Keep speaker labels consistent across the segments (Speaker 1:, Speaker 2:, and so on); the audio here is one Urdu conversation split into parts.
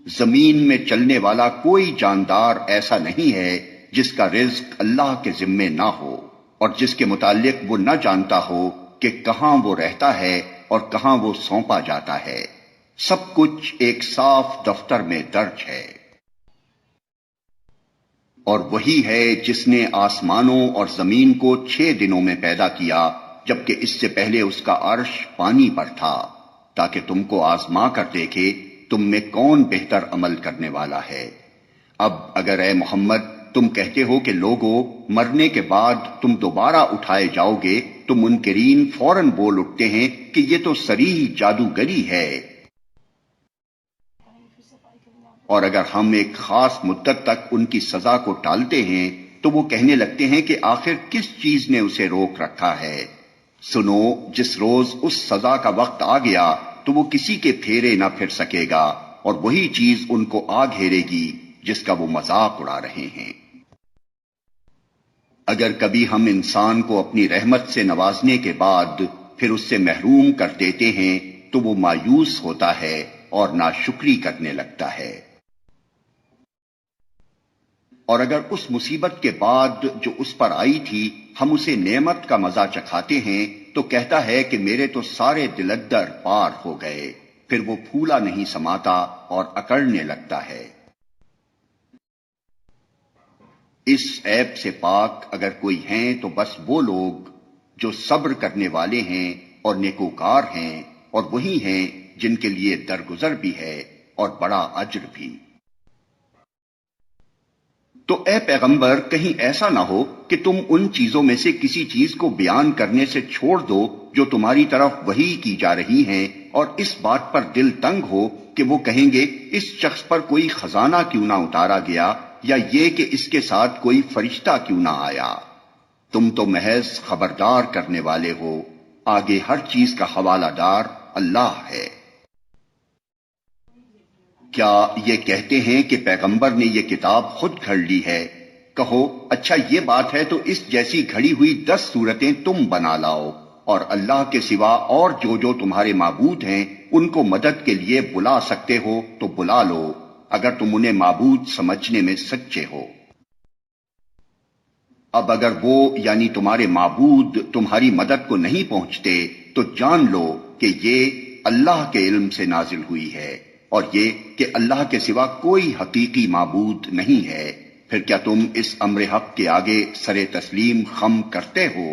Speaker 1: زمین میں چلنے والا کوئی جاندار ایسا نہیں ہے جس کا رزق اللہ کے ذمے نہ ہو اور جس کے متعلق وہ نہ جانتا ہو کہ کہاں وہ رہتا ہے اور کہاں وہ سونپا جاتا ہے۔ سب کچھ ایک صاف دفتر میں درج ہے۔ اور وہی ہے جس نے آسمانوں اور زمین کو 6 دنوں میں پیدا کیا، جبکہ اس سے پہلے اس کا عرش پانی پر تھا، تاکہ تم کو آزما کر دیکھے تم میں کون بہتر عمل کرنے والا ہے۔ اب اگر اے محمد تم کہتے ہو کہ لوگوں مرنے کے بعد تم دوبارہ اٹھائے جاؤ گے، تو منکرین فوراً بول اٹھتے ہیں کہ یہ تو صریح جادوگری ہے۔ اور اگر ہم ایک خاص مدت تک ان کی سزا کو ٹالتے ہیں تو وہ کہنے لگتے ہیں کہ آخر کس چیز نے اسے روک رکھا ہے۔ سنو، جس روز اس سزا کا وقت آ گیا تو وہ کسی کے پھیرے نہ پھر سکے گا، اور وہی چیز ان کو آ گھیرے گی جس کا وہ مذاق اڑا رہے ہیں۔ اگر کبھی ہم انسان کو اپنی رحمت سے نوازنے کے بعد پھر اس سے محروم کر دیتے ہیں تو وہ مایوس ہوتا ہے اور ناشکری کرنے لگتا ہے۔ اور اگر اس مصیبت کے بعد جو اس پر آئی تھی ہم اسے نعمت کا مزہ چکھاتے ہیں تو کہتا ہے کہ میرے تو سارے دلدر پار ہو گئے، پھر وہ پھولا نہیں سماتا اور اکڑنے لگتا ہے۔ اس عیب سے پاک اگر کوئی ہیں تو بس وہ لوگ جو صبر کرنے والے ہیں اور نیکوکار ہیں، اور وہی ہیں جن کے لیے درگزر بھی ہے اور بڑا اجر بھی۔ تو اے پیغمبر کہیں ایسا نہ ہو کہ تم ان چیزوں میں سے کسی چیز کو بیان کرنے سے چھوڑ دو جو تمہاری طرف وحی کی جا رہی ہیں، اور اس بات پر دل تنگ ہو کہ وہ کہیں گے اس شخص پر کوئی خزانہ کیوں نہ اتارا گیا، یا یہ کہ اس کے ساتھ کوئی فرشتہ کیوں نہ آیا۔ تم تو محض خبردار کرنے والے ہو، آگے ہر چیز کا حوالہ دار اللہ ہے۔ کیا یہ کہتے ہیں کہ پیغمبر نے یہ کتاب خود گھڑ لی ہے؟ کہو اچھا یہ بات ہے تو اس جیسی گھڑی ہوئی 10 صورتیں تم بنا لاؤ، اور اللہ کے سوا اور جو تمہارے معبود ہیں ان کو مدد کے لیے بلا سکتے ہو تو بلا لو، اگر تم انہیں معبود سمجھنے میں سچے ہو۔ اب اگر وہ یعنی تمہارے معبود تمہاری مدد کو نہیں پہنچتے تو جان لو کہ یہ اللہ کے علم سے نازل ہوئی ہے، اور یہ کہ اللہ کے سوا کوئی حقیقی معبود نہیں ہے۔ پھر کیا تم اس امر حق کے آگے سر تسلیم خم کرتے ہو؟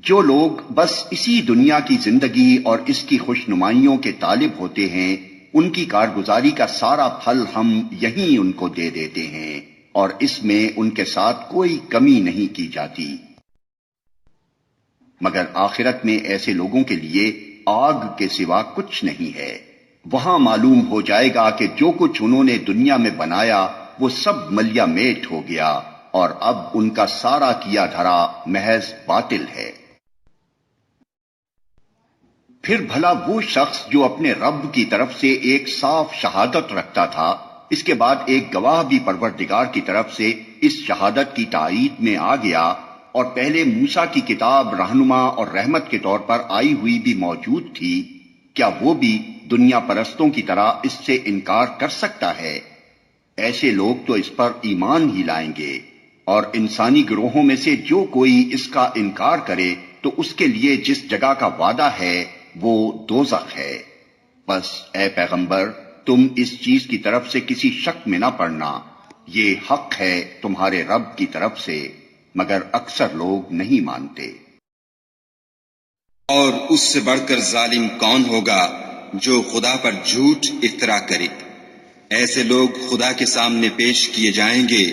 Speaker 1: جو لوگ بس اسی دنیا کی زندگی اور اس کی خوش نمائیوں کے طالب ہوتے ہیں، ان کی کارگزاری کا سارا پھل ہم یہیں ان کو دے دیتے ہیں، اور اس میں ان کے ساتھ کوئی کمی نہیں کی جاتی۔ مگر آخرت میں ایسے لوگوں کے لیے آگ کے سوا کچھ نہیں ہے۔ وہاں معلوم ہو جائے گا کہ جو کچھ انہوں نے دنیا میں بنایا وہ سب ملیا میٹ ہو گیا، اور اب ان کا سارا کیا دھرا محض باطل ہے۔ پھر بھلا وہ شخص جو اپنے رب کی طرف سے ایک صاف شہادت رکھتا تھا، اس کے بعد ایک گواہ بھی پروردگار کی طرف سے اس شہادت کی تائید میں آ گیا، اور پہلے موسیٰ کی کتاب رہنما اور رحمت کے طور پر آئی ہوئی بھی موجود تھی، کیا وہ بھی دنیا پرستوں کی طرح اس سے انکار کر سکتا ہے؟ ایسے لوگ تو اس پر ایمان ہی لائیں گے، اور انسانی گروہوں میں سے جو کوئی اس کا انکار کرے تو اس کے لیے جس جگہ کا وعدہ ہے وہ دوزخ ہے۔ بس اے پیغمبر تم اس چیز کی طرف سے کسی شک میں نہ پڑنا، یہ حق ہے تمہارے رب کی طرف سے، مگر اکثر لوگ نہیں مانتے۔
Speaker 2: اور اس سے بڑھ کر ظالم کون ہوگا جو خدا پر جھوٹ افترا کرے؟ ایسے لوگ خدا کے سامنے پیش کیے جائیں گے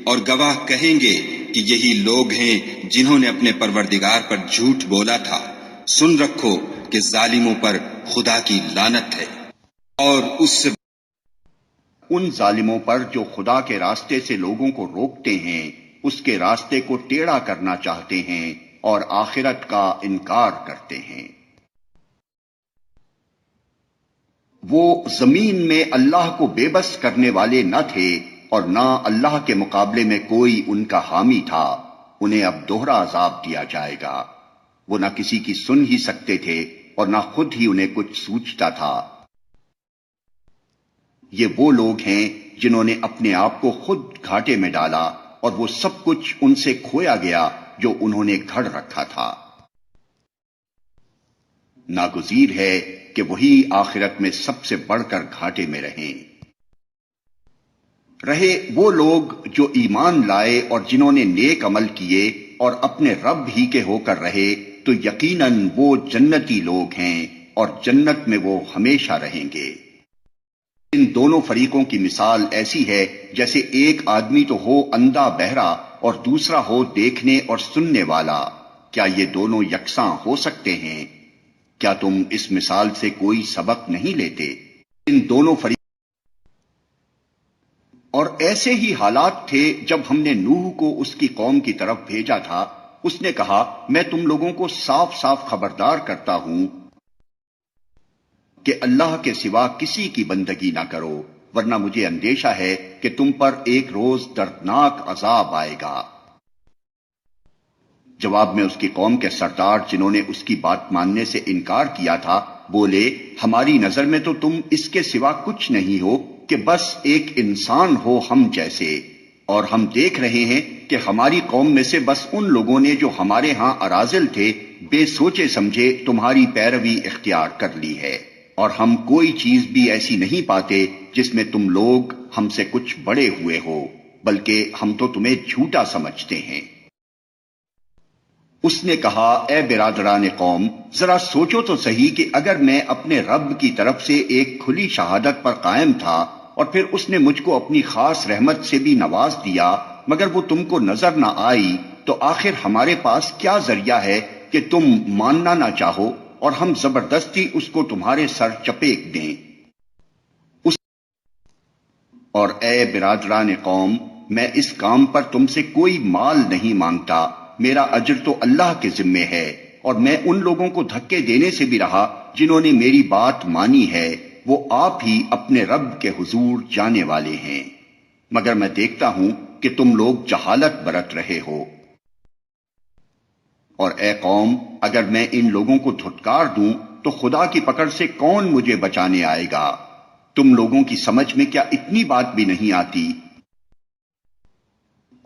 Speaker 2: اور گواہ کہیں گے کہ یہی لوگ ہیں جنہوں نے اپنے پروردگار پر جھوٹ بولا تھا۔ سن رکھو کہ ظالموں پر خدا کی لعنت ہے۔ اور اس سے
Speaker 1: ان ظالموں پر جو خدا کے راستے سے لوگوں کو روکتے ہیں، اس کے راستے کو ٹیڑھا کرنا چاہتے ہیں اور آخرت کا انکار کرتے ہیں۔ وہ زمین میں اللہ کو بے بس کرنے والے نہ تھے، اور نہ اللہ کے مقابلے میں کوئی ان کا حامی تھا۔ انہیں اب دوہرا عذاب دیا جائے گا۔ وہ نہ کسی کی سن ہی سکتے تھے اور نہ خود ہی انہیں کچھ سوچتا تھا۔ یہ وہ لوگ ہیں جنہوں نے اپنے آپ کو خود گھاٹے میں ڈالا اور وہ سب کچھ ان سے کھویا گیا جو انہوں نے گھڑ رکھا تھا۔ ناگزیر ہے کہ وہی آخرت میں سب سے بڑھ کر گھاٹے میں رہیں۔ رہے وہ لوگ جو ایمان لائے اور جنہوں نے نیک عمل کیے اور اپنے رب ہی کے ہو کر رہے، تو یقیناً وہ جنتی لوگ ہیں اور جنت میں وہ ہمیشہ رہیں گے۔ ان دونوں فریقوں کی مثال ایسی ہے جیسے ایک آدمی تو ہو اندھا بہرا اور دوسرا ہو دیکھنے اور سننے والا، کیا یہ دونوں یکساں ہو سکتے ہیں؟ کیا تم اس مثال سے کوئی سبق نہیں لیتے؟ ان دونوں فریق اور ایسے ہی حالات تھے جب ہم نے نوح کو اس کی قوم کی طرف بھیجا تھا۔ اس نے کہا، میں تم لوگوں کو صاف صاف خبردار کرتا ہوں کہ اللہ کے سوا کسی کی بندگی نہ کرو، ورنہ مجھے اندیشہ ہے کہ تم پر ایک روز دردناک عذاب آئے گا۔ جواب میں اس کی قوم کے سردار جنہوں نے اس کی بات ماننے سے انکار کیا تھا بولے، ہماری نظر میں تو تم اس کے سوا کچھ نہیں ہو کہ بس ایک انسان ہو ہم جیسے، اور ہم دیکھ رہے ہیں کہ ہماری قوم میں سے بس ان لوگوں نے جو ہمارے ہاں اراذل تھے بے سوچے سمجھے تمہاری پیروی اختیار کر لی ہے، اور ہم کوئی چیز بھی ایسی نہیں پاتے جس میں تم لوگ ہم سے کچھ بڑے ہوئے ہو، بلکہ ہم تو تمہیں جھوٹا سمجھتے ہیں۔ اس نے کہا، اے برادران قوم، ذرا سوچو تو صحیح کہ اگر میں اپنے رب کی طرف سے ایک کھلی شہادت پر قائم تھا اور پھر اس نے مجھ کو اپنی خاص رحمت سے بھی نواز دیا مگر وہ تم کو نظر نہ آئی، تو آخر ہمارے پاس کیا ذریعہ ہے کہ تم ماننا نہ چاہو اور ہم زبردستی اس کو تمہارے سر چپیٹ دیں؟ اور اے برادران قوم، میں اس کام پر تم سے کوئی مال نہیں مانگتا، میرا اجر تو اللہ کے ذمے ہے، اور میں ان لوگوں کو دھکے دینے سے بھی رہا جنہوں نے میری بات مانی ہے، وہ آپ ہی اپنے رب کے حضور جانے والے ہیں، مگر میں دیکھتا ہوں کہ تم لوگ جہالت برت رہے ہو۔ اور اے قوم، اگر میں ان لوگوں کو دھتکار دوں تو خدا کی پکڑ سے کون مجھے بچانے آئے گا؟ تم لوگوں کی سمجھ میں کیا اتنی بات بھی نہیں آتی؟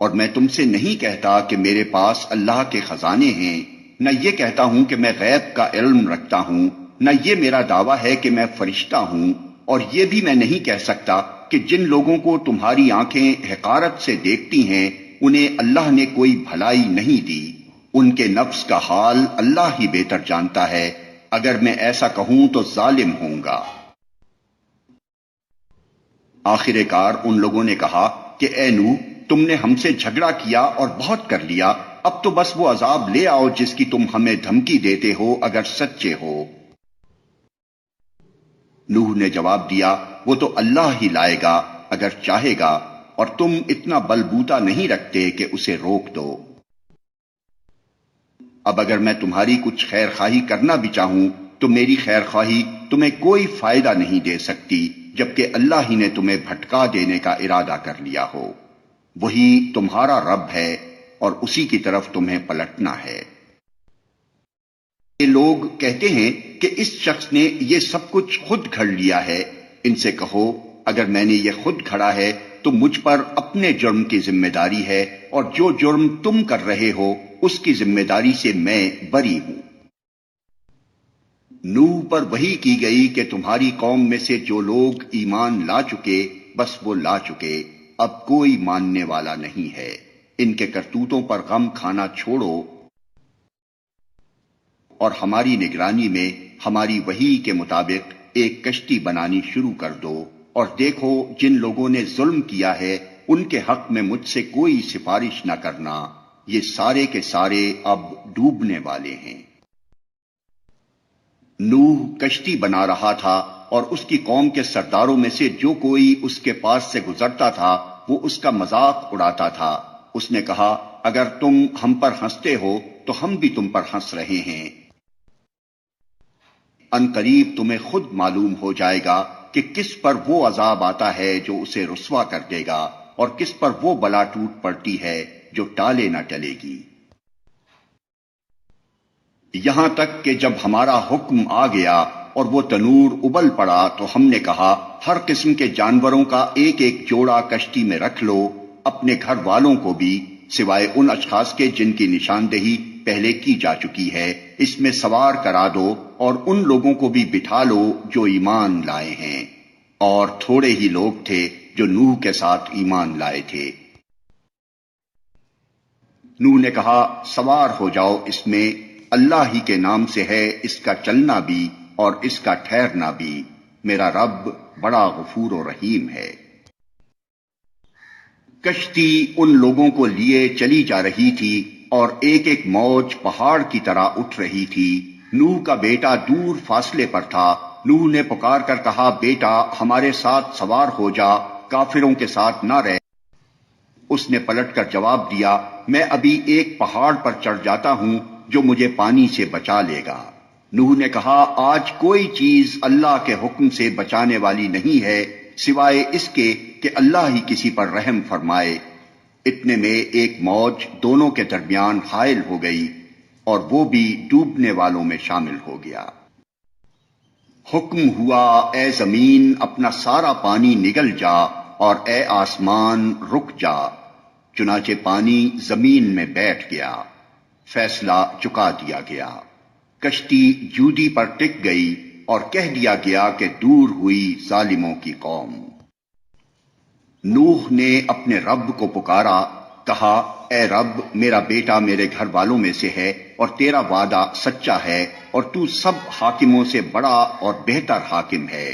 Speaker 1: اور میں تم سے نہیں کہتا کہ میرے پاس اللہ کے خزانے ہیں، نہ یہ کہتا ہوں کہ میں غیب کا علم رکھتا ہوں، نہ یہ میرا دعویٰ ہے کہ میں فرشتہ ہوں، اور یہ بھی میں نہیں کہہ سکتا کہ جن لوگوں کو تمہاری آنکھیں حقارت سے دیکھتی ہیں انہیں اللہ نے کوئی بھلائی نہیں دی، ان کے نفس کا حال اللہ ہی بہتر جانتا ہے، اگر میں ایسا کہوں تو ظالم ہوں گا۔ آخر کار ان لوگوں نے کہا کہ اے نوح، تم نے ہم سے جھگڑا کیا اور بہت کر لیا، اب تو بس وہ عذاب لے آؤ جس کی تم ہمیں دھمکی دیتے ہو اگر سچے ہو۔ نوح نے جواب دیا، وہ تو اللہ ہی لائے گا اگر چاہے گا، اور تم اتنا بلبوتا نہیں رکھتے کہ اسے روک دو۔ اب اگر میں تمہاری کچھ خیر خواہی کرنا بھی چاہوں تو میری خیر خواہی تمہیں کوئی فائدہ نہیں دے سکتی، جبکہ اللہ ہی نے تمہیں بھٹکا دینے کا ارادہ کر لیا ہو۔ وہی تمہارا رب ہے اور اسی کی طرف تمہیں پلٹنا ہے۔ یہ لوگ کہتے ہیں کہ اس شخص نے یہ سب کچھ خود گھڑ لیا ہے، ان سے کہو، اگر میں نے یہ خود گھڑا ہے تو مجھ پر اپنے جرم کی ذمہ داری ہے، اور جو جرم تم کر رہے ہو اس کی ذمہ داری سے میں بری ہوں۔ نوح پر وحی کی گئی کہ تمہاری قوم میں سے جو لوگ ایمان لا چکے بس وہ لا چکے، اب کوئی ماننے والا نہیں ہے، ان کے کرتوتوں پر غم کھانا چھوڑو اور ہماری نگرانی میں ہماری وحی کے مطابق ایک کشتی بنانی شروع کر دو، اور دیکھو جن لوگوں نے ظلم کیا ہے ان کے حق میں مجھ سے کوئی سفارش نہ کرنا، یہ سارے کے سارے اب ڈوبنے والے ہیں۔ نوح کشتی بنا رہا تھا اور اس کی قوم کے سرداروں میں سے جو کوئی اس کے پاس سے گزرتا تھا وہ اس کا مذاق اڑاتا تھا۔ اس نے کہا، اگر تم ہم پر ہنستے ہو تو ہم بھی تم پر ہنس رہے ہیں، ان قریب تمہیں خود معلوم ہو جائے گا کہ کس پر وہ عذاب آتا ہے جو اسے رسوا کر دے گا، اور کس پر وہ بلا ٹوٹ پڑتی ہے جو ٹالے نہ ٹلے گی۔ یہاں تک کہ جب ہمارا حکم آ گیا اور وہ تنور ابل پڑا تو ہم نے کہا ہر قسم کے جانوروں کا ایک ایک جوڑا کشتی میں رکھ لو، اپنے گھر والوں کو بھی سوائے ان اشخاص کے جن کی نشاندہی پہلے کی جا چکی ہے، اس میں سوار کرا دو، اور ان لوگوں کو بھی بٹھا لو جو ایمان لائے ہیں، اور تھوڑے ہی لوگ تھے جو نوح کے ساتھ ایمان لائے تھے۔ نوح نے کہا سوار ہو جاؤ اس میں، اللہ ہی کے نام سے ہے اس کا چلنا بھی اور اس کا ٹھہرنا بھی، میرا رب بڑا غفور و رحیم ہے۔ کشتی ان لوگوں کو لیے چلی جا رہی تھی اور ایک ایک موج پہاڑ کی طرح اٹھ رہی تھی۔ نوح کا بیٹا دور فاصلے پر تھا۔ نوح نے پکار کر کہا بیٹا ہمارے ساتھ سوار ہو جا، کافروں کے ساتھ نہ رہ۔ اس نے پلٹ کر جواب دیا میں ابھی ایک پہاڑ پر چڑھ جاتا ہوں جو مجھے پانی سے بچا لے گا۔ نوح نے کہا آج کوئی چیز اللہ کے حکم سے بچانے والی نہیں ہے سوائے اس کے کہ اللہ ہی کسی پر رحم فرمائے۔ اتنے میں ایک موج دونوں کے درمیان حائل ہو گئی اور وہ بھی ڈوبنے والوں میں شامل ہو گیا۔ حکم ہوا اے زمین اپنا سارا پانی نگل جا اور اے آسمان رک جا، چنانچہ پانی زمین میں بیٹھ گیا، فیصلہ چکا دیا گیا۔ کشتی جودی پر ٹک گئی اور کہہ دیا گیا کہ دور ہوئی ظالموں کی قوم۔ نوح نے اپنے رب کو پکارا، کہا اے رب میرا بیٹا میرے گھر والوں میں سے ہے اور تیرا وعدہ سچا ہے اور تو سب حاکموں سے بڑا اور بہتر حاکم ہے۔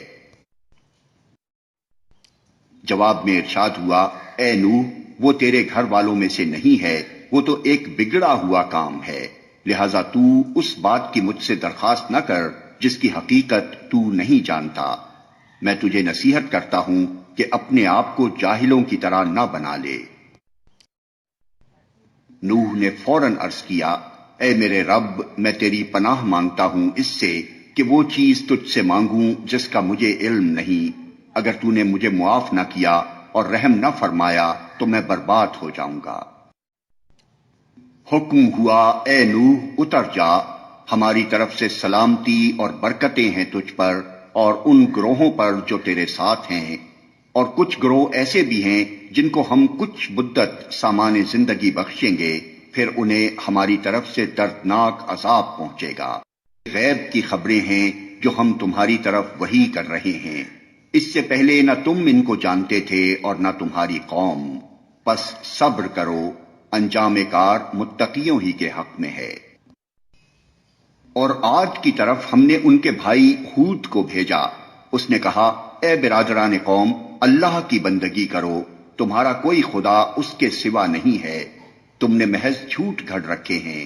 Speaker 1: جواب میں ارشاد ہوا اے نوح وہ تیرے گھر والوں میں سے نہیں ہے، وہ تو ایک بگڑا ہوا کام ہے، لہذا تو اس بات کی مجھ سے درخواست نہ کر جس کی حقیقت تو نہیں جانتا۔ میں تجھے نصیحت کرتا ہوں کہ اپنے آپ کو جاہلوں کی طرح نہ بنا لے۔ نوح نے فوراً عرض کیا اے میرے رب میں تیری پناہ مانگتا ہوں اس سے کہ وہ چیز تجھ سے مانگوں جس کا مجھے علم نہیں، اگر تو نے مجھے معاف نہ کیا اور رحم نہ فرمایا تو میں برباد ہو جاؤں گا۔ حکم ہوا اے نوح اتر جا، ہماری طرف سے سلامتی اور برکتیں ہیں تجھ پر اور ان گروہوں پر جو تیرے ساتھ ہیں، اور کچھ گروہ ایسے بھی ہیں جن کو ہم کچھ مدت سامان زندگی بخشیں گے، پھر انہیں ہماری طرف سے دردناک عذاب پہنچے گا۔ غیب کی خبریں ہیں جو ہم تمہاری طرف وحی کر رہے ہیں، اس سے پہلے نہ تم ان کو جانتے تھے اور نہ تمہاری قوم، پس صبر کرو، انجام کار متقیوں ہی کے حق میں ہے۔ اور عاد کی طرف ہم نے ان کے بھائی ہود کو بھیجا، اس نے کہا اے برادران قوم اللہ کی بندگی کرو، تمہارا کوئی خدا اس کے سوا نہیں ہے، تم نے محض جھوٹ گھڑ رکھے ہیں۔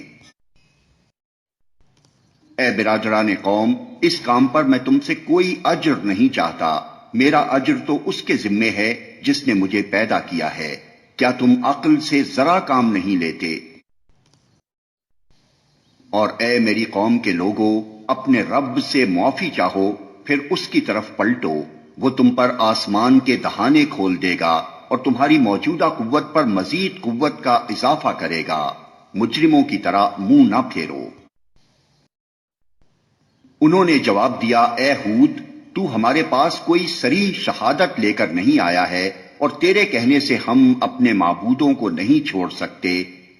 Speaker 1: اے برادران قوم اس کام پر میں تم سے کوئی اجر نہیں چاہتا، میرا اجر تو اس کے ذمے ہے جس نے مجھے پیدا کیا ہے، کیا تم عقل سے ذرا کام نہیں لیتے؟ اور اے میری قوم کے لوگوں اپنے رب سے معافی چاہو پھر اس کی طرف پلٹو، وہ تم پر آسمان کے دہانے کھول دے گا اور تمہاری موجودہ قوت پر مزید قوت کا اضافہ کرے گا، مجرموں کی طرح منہ نہ پھیرو۔ انہوں نے جواب دیا اے ہود تو ہمارے پاس کوئی صریح شہادت لے کر نہیں آیا ہے اور تیرے کہنے سے ہم اپنے معبودوں کو نہیں چھوڑ سکتے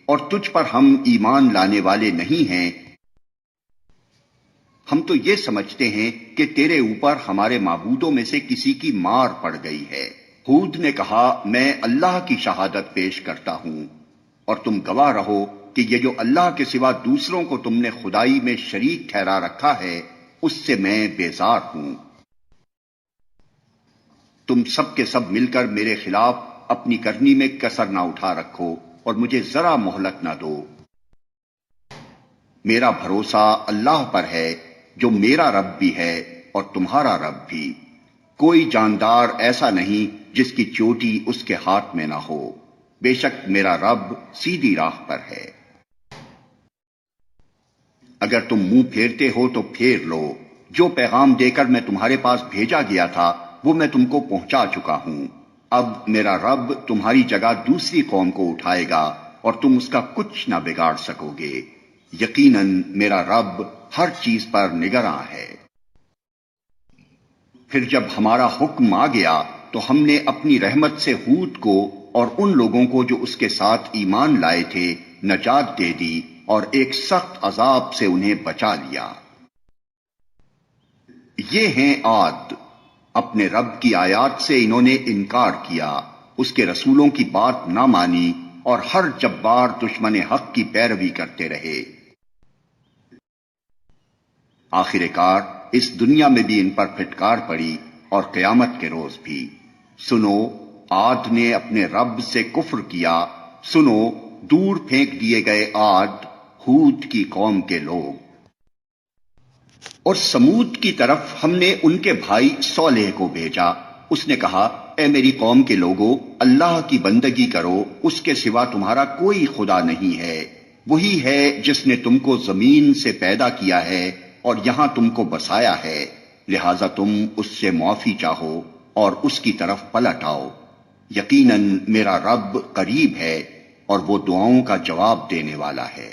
Speaker 1: اور تجھ پر ہم ایمان لانے والے نہیں ہیں، ہم تو یہ سمجھتے ہیں کہ تیرے اوپر ہمارے معبودوں میں سے کسی کی مار پڑ گئی ہے۔ ہود نے کہا میں اللہ کی شہادت پیش کرتا ہوں اور تم گواہ رہو کہ یہ جو اللہ کے سوا دوسروں کو تم نے خدائی میں شریک ٹھہرا رکھا ہے اس سے میں بیزار ہوں۔ تم سب کے سب مل کر میرے خلاف اپنی کرنی میں کسر نہ اٹھا رکھو اور مجھے ذرا مہلت نہ دو۔ میرا بھروسہ اللہ پر ہے جو میرا رب بھی ہے اور تمہارا رب بھی، کوئی جاندار ایسا نہیں جس کی چوٹی اس کے ہاتھ میں نہ ہو، بے شک میرا رب سیدھی راہ پر ہے۔ اگر تم منہ پھیرتے ہو تو پھیر لو، جو پیغام دے کر میں تمہارے پاس بھیجا گیا تھا وہ میں تم کو پہنچا چکا ہوں، اب میرا رب تمہاری جگہ دوسری قوم کو اٹھائے گا اور تم اس کا کچھ نہ بگاڑ سکو گے، یقیناً میرا رب ہر چیز پر نگراں ہے۔ پھر جب ہمارا حکم آ گیا تو ہم نے اپنی رحمت سے ہود کو اور ان لوگوں کو جو اس کے ساتھ ایمان لائے تھے نجات دے دی اور ایک سخت عذاب سے انہیں بچا لیا۔ یہ ہیں عاد، اپنے رب کی آیات سے انہوں نے انکار کیا، اس کے رسولوں کی بات نہ مانی اور ہر جبار دشمن حق کی پیروی کرتے رہے۔ آخر کار اس دنیا میں بھی ان پر پھٹکار پڑی اور قیامت کے روز بھی۔ سنو، عاد نے اپنے رب سے کفر کیا، سنو، دور پھینک دیے گئے عاد، ہود کی قوم کے لوگ۔ اور سمود کی طرف ہم نے ان کے بھائی صالح کو بھیجا، اس نے کہا، اے میری قوم کے لوگوں، اللہ کی بندگی کرو، اس کے سوا تمہارا کوئی خدا نہیں ہے، وہی ہے جس نے تم کو زمین سے پیدا کیا ہے اور یہاں تم کو بسایا ہے، لہذا تم اس سے معافی چاہو اور اس کی طرف پلٹ آؤ، یقیناً میرا رب قریب ہے اور وہ دعاؤں کا جواب دینے والا ہے۔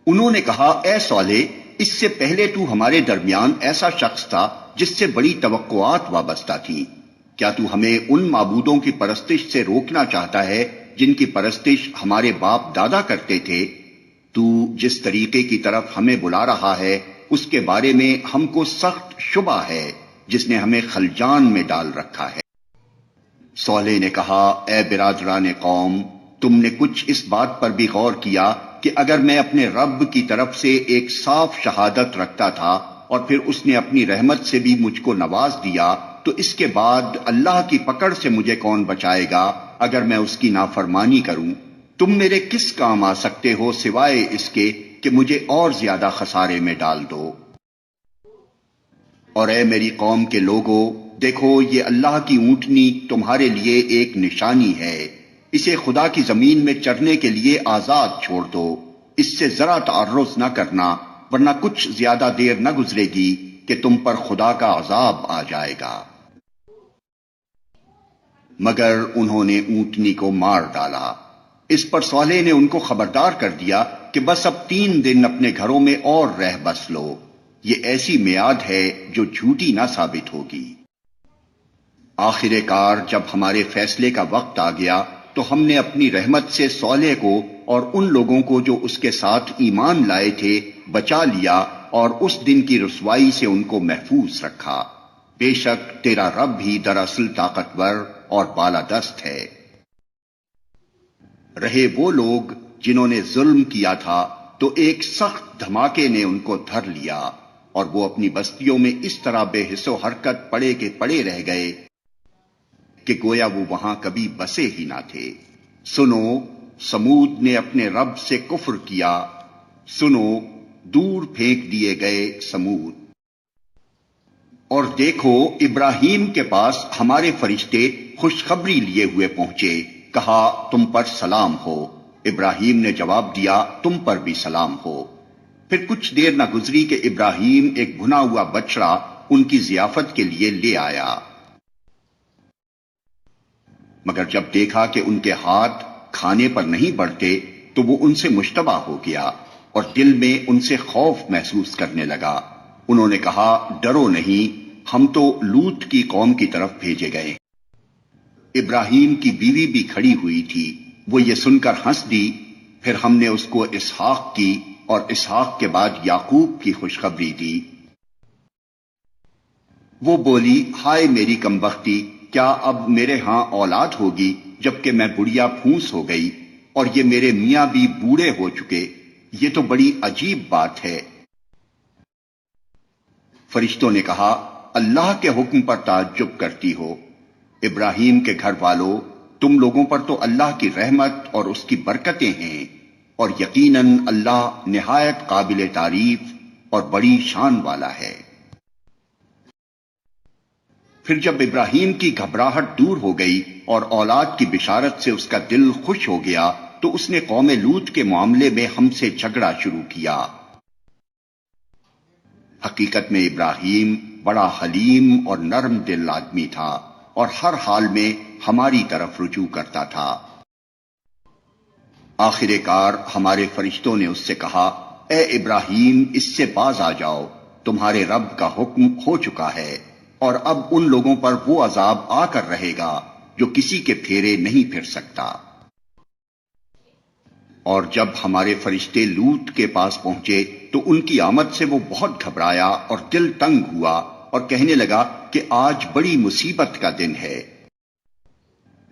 Speaker 1: انہوں نے کہا، اے صالح، اس سے پہلے تو ہمارے درمیان ایسا شخص تھا جس سے بڑی توقعات وابستہ تھی، کیا تو ہمیں ان معبودوں کی پرستش سے روکنا چاہتا ہے جن کی پرستش ہمارے باپ دادا کرتے تھے؟ تو جس طریقے کی طرف ہمیں بلا رہا ہے اس کے بارے میں ہم کو سخت شبہ ہے، جس نے ہمیں خلجان میں ڈال رکھا ہے۔ صالح نے کہا، اے برادران قوم، تم نے کچھ اس بات پر بھی غور کیا کہ اگر میں اپنے رب کی طرف سے ایک صاف شہادت رکھتا تھا اور پھر اس نے اپنی رحمت سے بھی مجھ کو نواز دیا تو اس کے بعد اللہ کی پکڑ سے مجھے کون بچائے گا اگر میں اس کی نافرمانی کروں؟ تم میرے کس کام آ سکتے ہو سوائے اس کے کہ مجھے اور زیادہ خسارے میں ڈال دو؟ اور اے میری قوم کے لوگوں، دیکھو، یہ اللہ کی اونٹنی تمہارے لیے ایک نشانی ہے، اسے خدا کی زمین میں چرنے کے لیے آزاد چھوڑ دو، اس سے ذرا تعرض نہ کرنا، ورنہ کچھ زیادہ دیر نہ گزرے گی کہ تم پر خدا کا عذاب آ جائے گا۔ مگر انہوں نے اونٹنی کو مار ڈالا۔ اس پر صالح نے ان کو خبردار کر دیا کہ بس اب 3 دن اپنے گھروں میں اور رہ بس لو، یہ ایسی میعاد ہے جو جھوٹی نہ ثابت ہوگی۔ آخر کار جب ہمارے فیصلے کا وقت آ گیا تو ہم نے اپنی رحمت سے صالح کو اور ان لوگوں کو جو اس کے ساتھ ایمان لائے تھے بچا لیا اور اس دن کی رسوائی سے ان کو محفوظ رکھا۔ بے شک تیرا رب ہی دراصل طاقتور اور بالادست ہے۔ رہے وہ لوگ جنہوں نے ظلم کیا تھا تو ایک سخت دھماکے نے ان کو دھر لیا اور وہ اپنی بستیوں میں اس طرح بے حس و حرکت پڑے کے پڑے رہ گئے کہ گویا وہ وہاں کبھی بسے ہی نہ تھے۔ سنو، سمود نے اپنے رب سے کفر کیا، سنو، دور پھینک دیے گئے سمود۔ اور دیکھو، ابراہیم کے پاس ہمارے فرشتے خوشخبری لیے ہوئے پہنچے، کہا، تم پر سلام ہو۔ ابراہیم نے جواب دیا، تم پر بھی سلام ہو۔ پھر کچھ دیر نہ گزری کہ ابراہیم ایک بھنا ہوا بچڑا ان کی ضیافت کے لیے لے آیا، مگر جب دیکھا کہ ان کے ہاتھ کھانے پر نہیں بڑھتے تو وہ ان سے مشتبہ ہو گیا اور دل میں ان سے خوف محسوس کرنے لگا۔ انہوں نے کہا، ڈرو نہیں، ہم تو لوط کی قوم کی طرف بھیجے گئے۔ ابراہیم کی بیوی بھی کھڑی ہوئی تھی، وہ یہ سن کر ہنس دی۔ پھر ہم نے اس کو اسحاق کی اور اسحاق کے بعد یعقوب کی خوشخبری دی۔ وہ بولی، ہائے میری کمبختی، کیا اب میرے ہاں اولاد ہوگی جبکہ میں بڑھیا پھونس ہو گئی اور یہ میرے میاں بھی بوڑھے ہو چکے؟ یہ تو بڑی عجیب بات ہے۔ فرشتوں نے کہا، اللہ کے حکم پر تعجب کرتی ہو، ابراہیم کے گھر والوں، تم لوگوں پر تو اللہ کی رحمت اور اس کی برکتیں ہیں، اور یقیناً اللہ نہایت قابل تعریف اور بڑی شان والا ہے۔ پھر جب ابراہیم کی گھبراہٹ دور ہو گئی اور اولاد کی بشارت سے اس کا دل خوش ہو گیا تو اس نے قوم لوط کے معاملے میں ہم سے جھگڑا شروع کیا۔ حقیقت میں ابراہیم بڑا حلیم اور نرم دل آدمی تھا اور ہر حال میں ہماری طرف رجوع کرتا تھا۔ آخر کار ہمارے فرشتوں نے اس سے کہا، اے ابراہیم، اس سے باز آ جاؤ، تمہارے رب کا حکم ہو چکا ہے اور اب ان لوگوں پر وہ عذاب آ کر رہے گا جو کسی کے پھیرے نہیں پھر سکتا۔ اور جب ہمارے فرشتے لوط کے پاس پہنچے تو ان کی آمد سے وہ بہت گھبرایا اور دل تنگ ہوا اور کہنے لگا کہ آج بڑی مصیبت کا دن ہے۔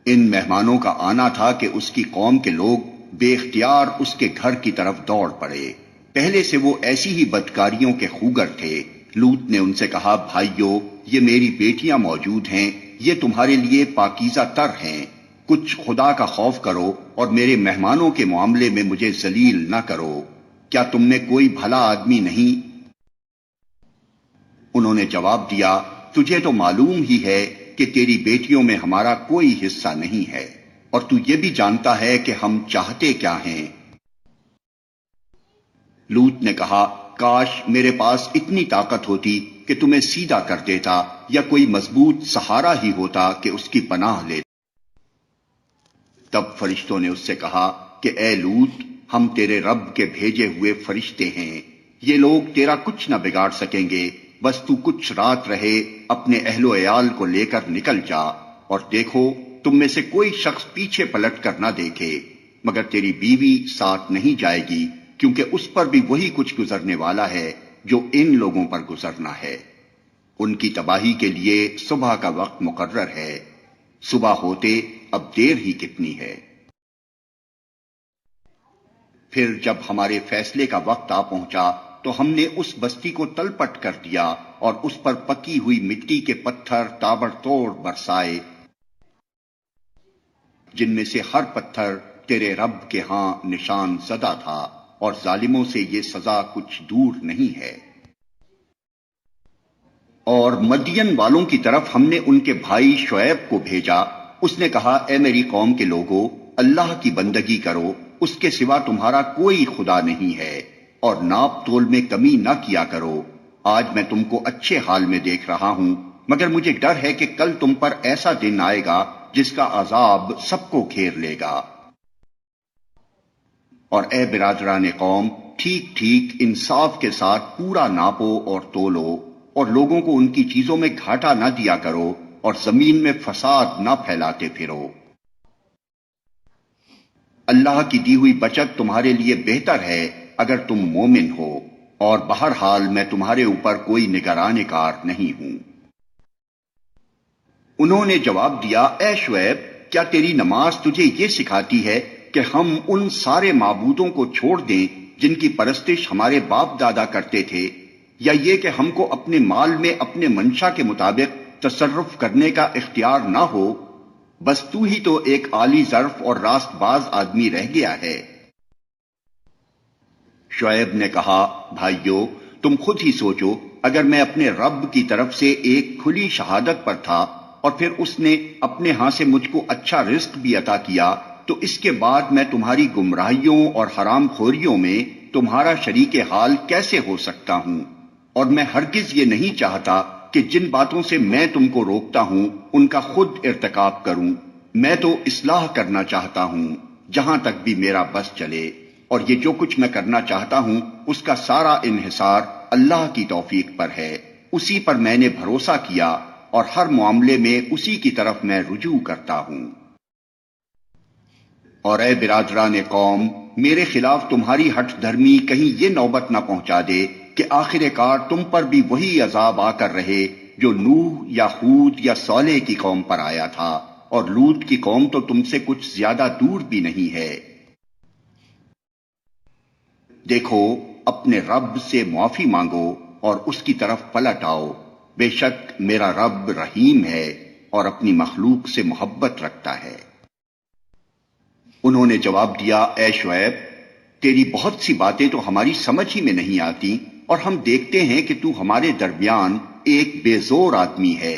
Speaker 1: ان مہمانوں کا آنا تھا کہ اس کی قوم کے لوگ بے اختیار اس کے گھر کی طرف دوڑ پڑے۔ پہلے سے وہ ایسی ہی بدکاریوں کے خوگر تھے۔ لوط نے ان سے کہا، بھائیو، یہ میری بیٹیاں موجود ہیں، یہ تمہارے لیے پاکیزہ تر ہیں، کچھ خدا کا خوف کرو اور میرے مہمانوں کے معاملے میں مجھے ذلیل نہ کرو۔ کیا تم میں کوئی بھلا آدمی نہیں؟ انہوں نے جواب دیا، تجھے تو معلوم ہی ہے کہ تیری بیٹیوں میں ہمارا کوئی حصہ نہیں ہے، اور تو یہ بھی جانتا ہے کہ ہم چاہتے کیا ہیں۔ لوط نے کہا، کاش میرے پاس اتنی طاقت ہوتی کہ تمہیں سیدھا کر دیتا، یا کوئی مضبوط سہارا ہی ہوتا کہ اس کی پناہ لے۔ تب فرشتوں نے اس سے کہا کہ اے لوط، ہم تیرے رب کے بھیجے ہوئے فرشتے ہیں، یہ لوگ تیرا کچھ نہ بگاڑ سکیں گے، بس تو کچھ رات رہے اپنے اہل و عیال کو لے کر نکل جا، اور دیکھو تم میں سے کوئی شخص پیچھے پلٹ کر نہ دیکھے، مگر تیری بیوی ساتھ نہیں جائے گی، کیونکہ اس پر بھی وہی کچھ گزرنے والا ہے جو ان لوگوں پر گزرنا ہے۔ ان کی تباہی کے لیے صبح کا وقت مقرر ہے، صبح ہوتے اب دیر ہی کتنی ہے۔ پھر جب ہمارے فیصلے کا وقت آ پہنچا تو ہم نے اس بستی کو تلپٹ کر دیا اور اس پر پکی ہوئی مٹی کے پتھر تابڑ توڑ برسائے، جن میں سے ہر پتھر تیرے رب کے ہاں نشان زدہ تھا، اور ظالموں سے یہ سزا کچھ دور نہیں ہے۔ اور مدین والوں کی طرف ہم نے ان کے بھائی شعیب کو بھیجا۔ اس نے کہا، اے میری قوم کے لوگو، اللہ کی بندگی کرو، اس کے سوا تمہارا کوئی خدا نہیں ہے، اور ناپ تول میں کمی نہ کیا کرو۔ آج میں تم کو اچھے حال میں دیکھ رہا ہوں، مگر مجھے ڈر ہے کہ کل تم پر ایسا دن آئے گا جس کا عذاب سب کو گھیر لے گا۔ اور اے برادران قوم، ٹھیک ٹھیک انصاف کے ساتھ پورا ناپو اور تولو، اور لوگوں کو ان کی چیزوں میں گھاٹا نہ دیا کرو، اور زمین میں فساد نہ پھیلاتے پھرو۔ اللہ کی دی ہوئی بچت تمہارے لیے بہتر ہے اگر تم مومن ہو، اور بہرحال میں تمہارے اوپر کوئی نگران کار نہیں ہوں۔ انہوں نے جواب دیا، اے شعیب، کیا تیری نماز تجھے یہ سکھاتی ہے کہ ہم ان سارے معبودوں کو چھوڑ دیں جن کی پرستش ہمارے باپ دادا کرتے تھے، یا یہ کہ ہم کو اپنے مال میں اپنے منشا کے مطابق تصرف کرنے کا اختیار نہ ہو؟ بس تو ہی تو ایک عالی ظرف اور راست باز آدمی رہ گیا ہے۔ شعیب نے کہا، بھائیو، تم خود ہی سوچو، اگر میں اپنے رب کی طرف سے ایک کھلی شہادت پر تھا اور پھر اس نے اپنے ہاں سے مجھ کو اچھا رزق بھی عطا کیا، تو اس کے بعد میں تمہاری گمراہیوں اور حرام خوریوں میں تمہارا شریک حال کیسے ہو سکتا ہوں؟ اور میں ہرگز یہ نہیں چاہتا کہ جن باتوں سے میں تم کو روکتا ہوں ان کا خود ارتکاب کروں۔ میں تو اصلاح کرنا چاہتا ہوں جہاں تک بھی میرا بس چلے، اور یہ جو کچھ میں کرنا چاہتا ہوں اس کا سارا انحصار اللہ کی توفیق پر ہے۔ اسی پر میں نے بھروسہ کیا، اور ہر معاملے میں اسی کی طرف میں رجوع کرتا ہوں۔ اور اے برادران قوم، میرے خلاف تمہاری ہٹ دھرمی کہیں یہ نوبت نہ پہنچا دے کہ آخر کار تم پر بھی وہی عذاب آ کر رہے جو نوح یا ہود یا صالح کی قوم پر آیا تھا، اور لوط کی قوم تو تم سے کچھ زیادہ دور بھی نہیں ہے۔ دیکھو، اپنے رب سے معافی مانگو اور اس کی طرف پلٹ آؤ، بے شک میرا رب رحیم ہے اور اپنی مخلوق سے محبت رکھتا ہے۔ انہوں نے جواب دیا، اے شعیب، تیری بہت سی باتیں تو ہماری سمجھ ہی میں نہیں آتی، اور ہم دیکھتے ہیں کہ تو ہمارے درمیان ایک بے زور آدمی ہے۔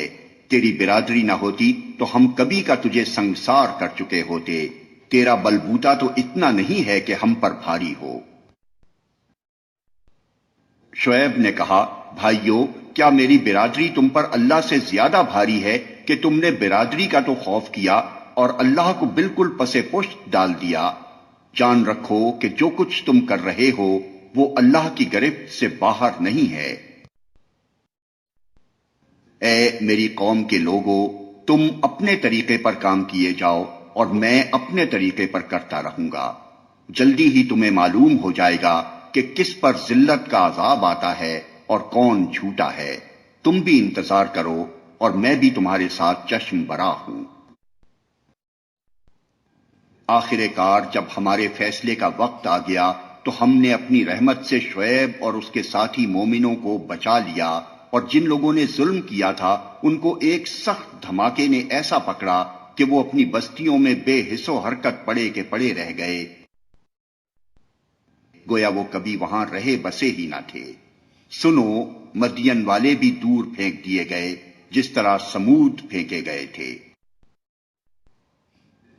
Speaker 1: تیری برادری نہ ہوتی تو ہم کبھی کا تجھے سنگسار کر چکے ہوتے۔ تیرا بلبوتا تو اتنا نہیں ہے کہ ہم پر بھاری ہو۔ شعیب نے کہا، بھائیو، کیا میری برادری تم پر اللہ سے زیادہ بھاری ہے کہ تم نے برادری کا تو خوف کیا اور اللہ کو بالکل پس پشت ڈال دیا؟ جان رکھو کہ جو کچھ تم کر رہے ہو وہ اللہ کی گرفت سے باہر نہیں ہے۔ اے میری قوم کے لوگو، تم اپنے طریقے پر کام کیے جاؤ اور میں اپنے طریقے پر کرتا رہوں گا۔ جلدی ہی تمہیں معلوم ہو جائے گا کہ کس پر ذلت کا عذاب آتا ہے اور کون جھوٹا ہے۔ تم بھی انتظار کرو اور میں بھی تمہارے ساتھ چشم برا ہوں۔ آخر کار جب ہمارے فیصلے کا وقت آ گیا تو ہم نے اپنی رحمت سے شعیب اور اس کے ساتھی مومنوں کو بچا لیا، اور جن لوگوں نے ظلم کیا تھا ان کو ایک سخت دھماکے نے ایسا پکڑا کہ وہ اپنی بستیوں میں بے حس و حرکت پڑے کے پڑے رہ گئے، گویا وہ کبھی وہاں رہے بسے ہی نہ تھے۔ سنو، مدین والے بھی دور پھینک دیے گئے جس طرح سمود پھینکے گئے تھے۔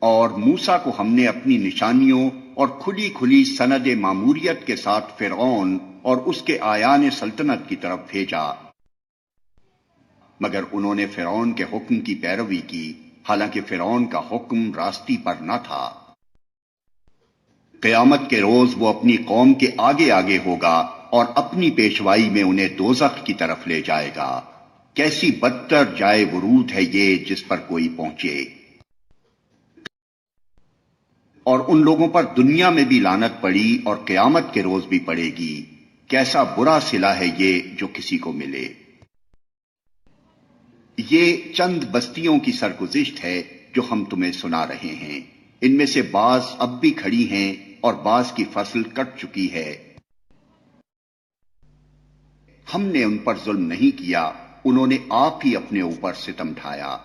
Speaker 1: اور موسیٰ کو ہم نے اپنی نشانیوں اور کھلی کھلی سند ماموریت کے ساتھ فرعون اور اس کے آیان سلطنت کی طرف بھیجا، مگر انہوں نے فرعون کے حکم کی پیروی کی، حالانکہ فرعون کا حکم راستی پر نہ تھا۔ قیامت کے روز وہ اپنی قوم کے آگے آگے ہوگا اور اپنی پیشوائی میں انہیں دوزخ کی طرف لے جائے گا۔ کیسی بدتر جائے ورود ہے یہ جس پر کوئی پہنچے۔ اور ان لوگوں پر دنیا میں بھی لعنت پڑی اور قیامت کے روز بھی پڑے گی۔ کیسا برا صلہ ہے یہ جو کسی کو ملے۔ یہ چند بستیوں کی سرگزشت ہے جو ہم تمہیں سنا رہے ہیں، ان میں سے بعض اب بھی کھڑی ہیں اور بعض کی فصل کٹ چکی ہے۔ ہم نے ان پر ظلم نہیں کیا، انہوں نے آپ ہی اپنے اوپر ستم ڈھایا۔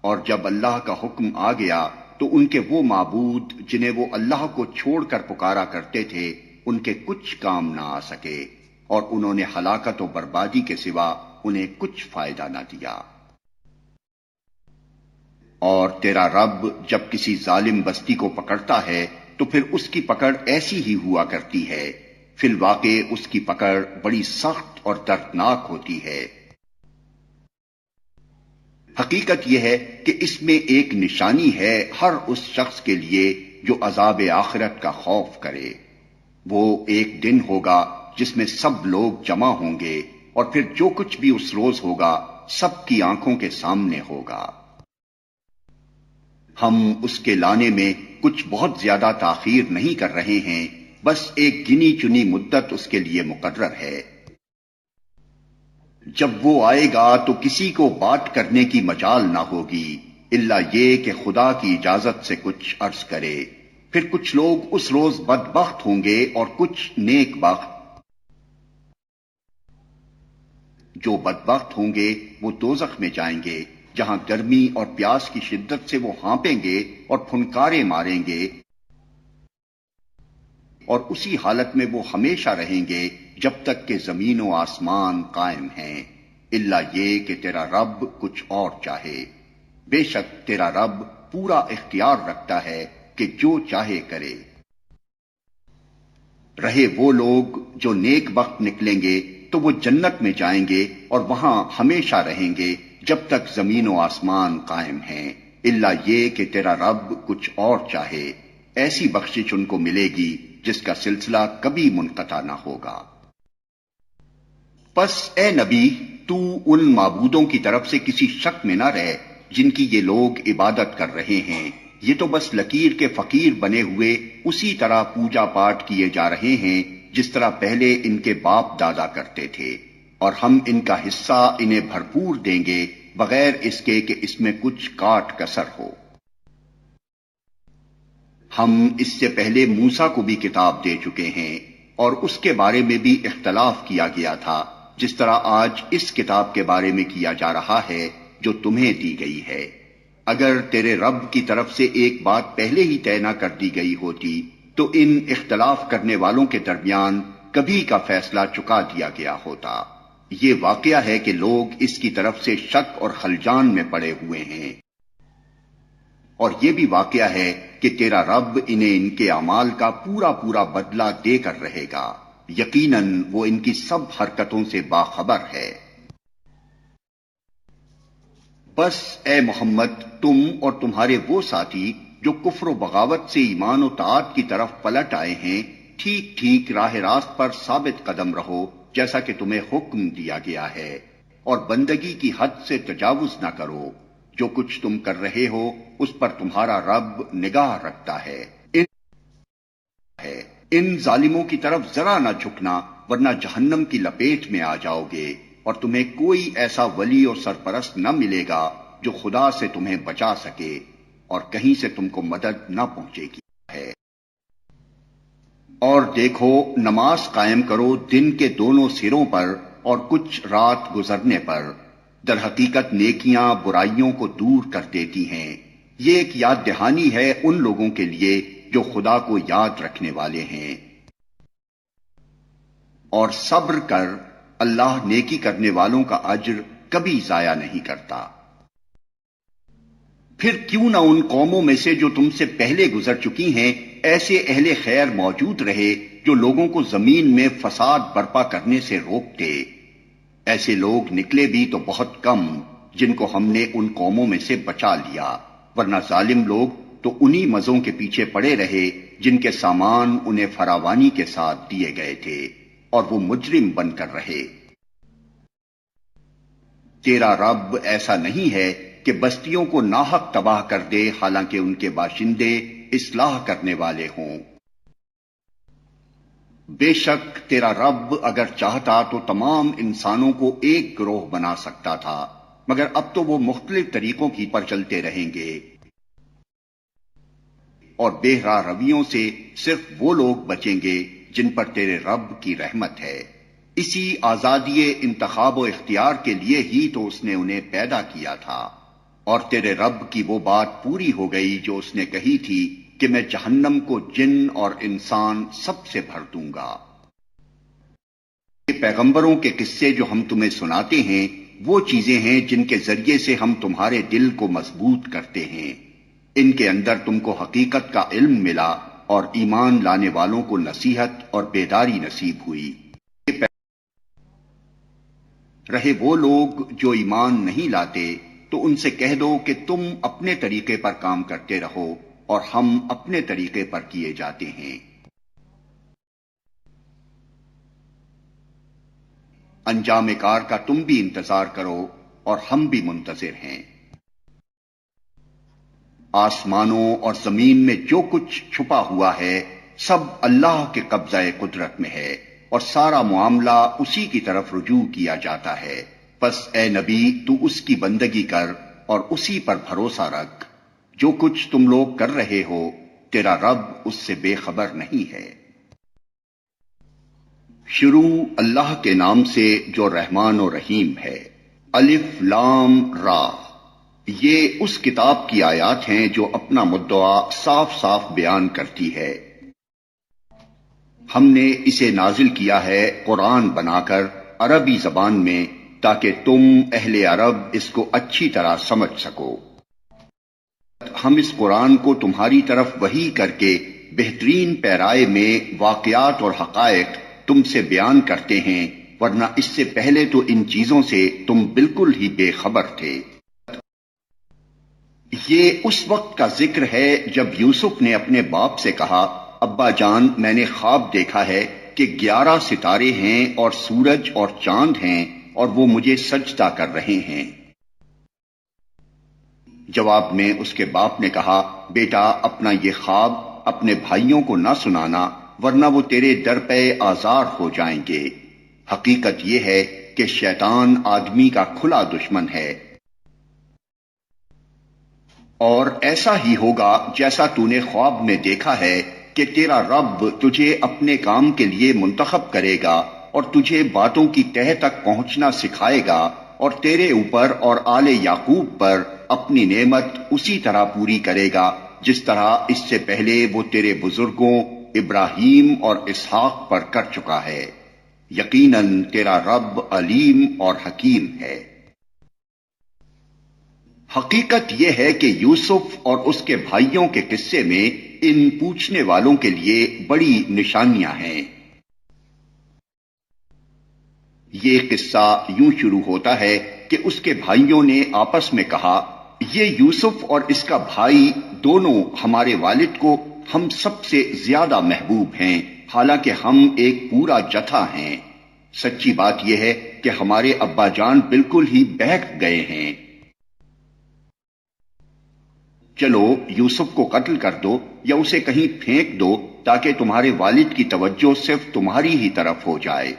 Speaker 1: اور جب اللہ کا حکم آ گیا تو ان کے وہ معبود جنہیں وہ اللہ کو چھوڑ کر پکارا کرتے تھے ان کے کچھ کام نہ آ سکے، اور انہوں نے ہلاکت و بربادی کے سوا انہیں کچھ فائدہ نہ دیا۔ اور تیرا رب جب کسی ظالم بستی کو پکڑتا ہے تو پھر اس کی پکڑ ایسی ہی ہوا کرتی ہے، فی الواقع اس کی پکڑ بڑی سخت اور دردناک ہوتی ہے۔ حقیقت یہ ہے کہ اس میں ایک نشانی ہے ہر اس شخص کے لیے جو عذاب آخرت کا خوف کرے۔ وہ ایک دن ہوگا جس میں سب لوگ جمع ہوں گے، اور پھر جو کچھ بھی اس روز ہوگا سب کی آنکھوں کے سامنے ہوگا۔ ہم اس کے لانے میں کچھ بہت زیادہ تاخیر نہیں کر رہے ہیں، بس ایک گنی چنی مدت اس کے لیے مقرر ہے۔ جب وہ آئے گا تو کسی کو بات کرنے کی مجال نہ ہوگی الا یہ کہ خدا کی اجازت سے کچھ عرض کرے۔ پھر کچھ لوگ اس روز بدبخت ہوں گے اور کچھ نیک بخت۔ جو بدبخت ہوں گے وہ دوزخ میں جائیں گے، جہاں گرمی اور پیاس کی شدت سے وہ ہانپیں گے اور پھنکارے ماریں گے، اور اسی حالت میں وہ ہمیشہ رہیں گے جب تک کہ زمین و آسمان قائم ہیں، الا یہ کہ تیرا رب کچھ اور چاہے۔ بے شک تیرا رب پورا اختیار رکھتا ہے کہ جو چاہے کرے۔ رہے وہ لوگ جو نیک بخت نکلیں گے تو وہ جنت میں جائیں گے اور وہاں ہمیشہ رہیں گے جب تک زمین و آسمان قائم ہیں، الا یہ کہ تیرا رب کچھ اور چاہے۔ ایسی بخشش ان کو ملے گی جس کا سلسلہ کبھی منقطع نہ ہوگا۔ پس اے نبی، تو ان معبودوں کی طرف سے کسی شک میں نہ رہ جن کی یہ لوگ عبادت کر رہے ہیں، یہ تو بس لکیر کے فقیر بنے ہوئے اسی طرح پوجا پاٹ کیے جا رہے ہیں جس طرح پہلے ان کے باپ دادا کرتے تھے، اور ہم ان کا حصہ انہیں بھرپور دیں گے بغیر اس کے کہ اس میں کچھ کاٹ کسر ہو۔ ہم اس سے پہلے موسیٰ کو بھی کتاب دے چکے ہیں، اور اس کے بارے میں بھی اختلاف کیا گیا تھا جس طرح آج اس کتاب کے بارے میں کیا جا رہا ہے جو تمہیں دی گئی ہے۔ اگر تیرے رب کی طرف سے ایک بات پہلے ہی طے نہ کر دی گئی ہوتی تو ان اختلاف کرنے والوں کے درمیان کبھی کا فیصلہ چکا دیا گیا ہوتا۔ یہ واقعہ ہے کہ لوگ اس کی طرف سے شک اور خلجان میں پڑے ہوئے ہیں، اور یہ بھی واقعہ ہے کہ تیرا رب انہیں ان کے اعمال کا پورا پورا بدلہ دے کر رہے گا، یقیناً وہ ان کی سب حرکتوں سے باخبر ہے۔ بس اے محمد، تم اور تمہارے وہ ساتھی جو کفر و بغاوت سے ایمان و طاعت کی طرف پلٹ آئے ہیں، ٹھیک ٹھیک راہ راست پر ثابت قدم رہو جیسا کہ تمہیں حکم دیا گیا ہے۔ اور بندگی کی حد سے تجاوز نہ کرو. جو کچھ تم کر رہے ہو اس پر تمہارا رب نگاہ رکھتا ہے. ان ظالموں کی طرف ذرا نہ جھکنا ورنہ جہنم کی لپیٹ میں آ جاؤ گے، اور تمہیں کوئی ایسا ولی اور سرپرست نہ ملے گا جو خدا سے تمہیں بچا سکے، اور کہیں سے تم کو مدد نہ پہنچے گی. اور دیکھو، نماز قائم کرو دن کے دونوں سروں پر اور کچھ رات گزرنے پر. در حقیقت نیکیاں برائیوں کو دور کر دیتی ہیں. یہ ایک یاد دہانی ہے ان لوگوں کے لیے جو خدا کو یاد رکھنے والے ہیں. اور صبر کر، اللہ نیکی کرنے والوں کا اجر کبھی ضائع نہیں کرتا. پھر کیوں نہ ان قوموں میں سے جو تم سے پہلے گزر چکی ہیں ایسے اہل خیر موجود رہے جو لوگوں کو زمین میں فساد برپا کرنے سے روکتے. ایسے لوگ نکلے بھی تو بہت کم جن کو ہم نے ان قوموں میں سے بچا لیا، ورنہ ظالم لوگ تو انہی مزوں کے پیچھے پڑے رہے جن کے سامان انہیں فراوانی کے ساتھ دیے گئے تھے، اور وہ مجرم بن کر رہے. تیرا رب ایسا نہیں ہے کہ بستیوں کو ناحق تباہ کر دے حالانکہ ان کے باشندے اصلاح کرنے والے ہوں. بے شک تیرا رب اگر چاہتا تو تمام انسانوں کو ایک گروہ بنا سکتا تھا، مگر اب تو وہ مختلف طریقوں کی پر چلتے رہیں گے. اور بے راہ رویوں سے صرف وہ لوگ بچیں گے جن پر تیرے رب کی رحمت ہے. اسی آزادی انتخاب و اختیار کے لیے ہی تو اس نے انہیں پیدا کیا تھا. اور تیرے رب کی وہ بات پوری ہو گئی جو اس نے کہی تھی کہ میں جہنم کو جن اور انسان سب سے بھر دوں گا. یہ پیغمبروں کے قصے جو ہم تمہیں سناتے ہیں وہ چیزیں ہیں جن کے ذریعے سے ہم تمہارے دل کو مضبوط کرتے ہیں. ان کے اندر تم کو حقیقت کا علم ملا اور ایمان لانے والوں کو نصیحت اور بیداری نصیب ہوئی. رہے وہ لوگ جو ایمان نہیں لاتے تو ان سے کہہ دو کہ تم اپنے طریقے پر کام کرتے رہو اور ہم اپنے طریقے پر کیے جاتے ہیں. انجام کار کا تم بھی انتظار کرو اور ہم بھی منتظر ہیں. آسمانوں اور زمین میں جو کچھ چھپا ہوا ہے سب اللہ کے قبضہ قدرت میں ہے، اور سارا معاملہ اسی کی طرف رجوع کیا جاتا ہے. پس اے نبی تو اس کی بندگی کر اور اسی پر بھروسہ رکھ. جو کچھ تم لوگ کر رہے ہو تیرا رب اس سے بے خبر نہیں ہے. شروع اللہ کے نام سے جو رحمان و رحیم ہے. الف لام را. یہ اس کتاب کی آیات ہیں جو اپنا مدعا صاف صاف بیان کرتی ہے. ہم نے اسے نازل کیا ہے قرآن بنا کر عربی زبان میں تاکہ تم اہل عرب اس کو اچھی طرح سمجھ سکو. ہم اس قرآن کو تمہاری طرف وحی کر کے بہترین پیرائے میں واقعات اور حقائق تم سے بیان کرتے ہیں، ورنہ اس سے پہلے تو ان چیزوں سے تم بالکل ہی بے خبر تھے. یہ اس وقت کا ذکر ہے جب یوسف نے اپنے باپ سے کہا، ابا جان میں نے خواب دیکھا ہے کہ 11 ستارے ہیں اور سورج اور چاند ہیں اور وہ مجھے سجدہ کر رہے ہیں. جواب میں اس کے باپ نے کہا، بیٹا اپنا یہ خواب اپنے بھائیوں کو نہ سنانا ورنہ وہ تیرے در پہ آزار ہو جائیں گے. حقیقت یہ ہے کہ شیطان آدمی کا کھلا دشمن ہے. اور ایسا ہی ہوگا جیسا تو نے خواب میں دیکھا ہے کہ تیرا رب تجھے اپنے کام کے لیے منتخب کرے گا اور تجھے باتوں کی تہہ تک پہنچنا سکھائے گا، اور تیرے اوپر اور آل یعقوب پر اپنی نعمت اسی طرح پوری کرے گا جس طرح اس سے پہلے وہ تیرے بزرگوں ابراہیم اور اسحاق پر کر چکا ہے. یقیناً تیرا رب علیم اور حکیم ہے. حقیقت یہ ہے کہ یوسف اور اس کے بھائیوں کے قصے میں ان پوچھنے والوں کے لیے بڑی نشانیاں ہیں. یہ قصہ یوں شروع ہوتا ہے کہ اس کے بھائیوں نے آپس میں کہا، یہ یوسف اور اس کا بھائی دونوں ہمارے والد کو ہم سب سے زیادہ محبوب ہیں، حالانکہ ہم ایک پورا جتھا ہیں. سچی بات یہ ہے کہ ہمارے ابا جان بالکل ہی بہک گئے ہیں۔ چلو یوسف کو قتل کر دو یا اسے کہیں پھینک دو تاکہ تمہارے والد کی توجہ صرف تمہاری ہی طرف ہو جائے۔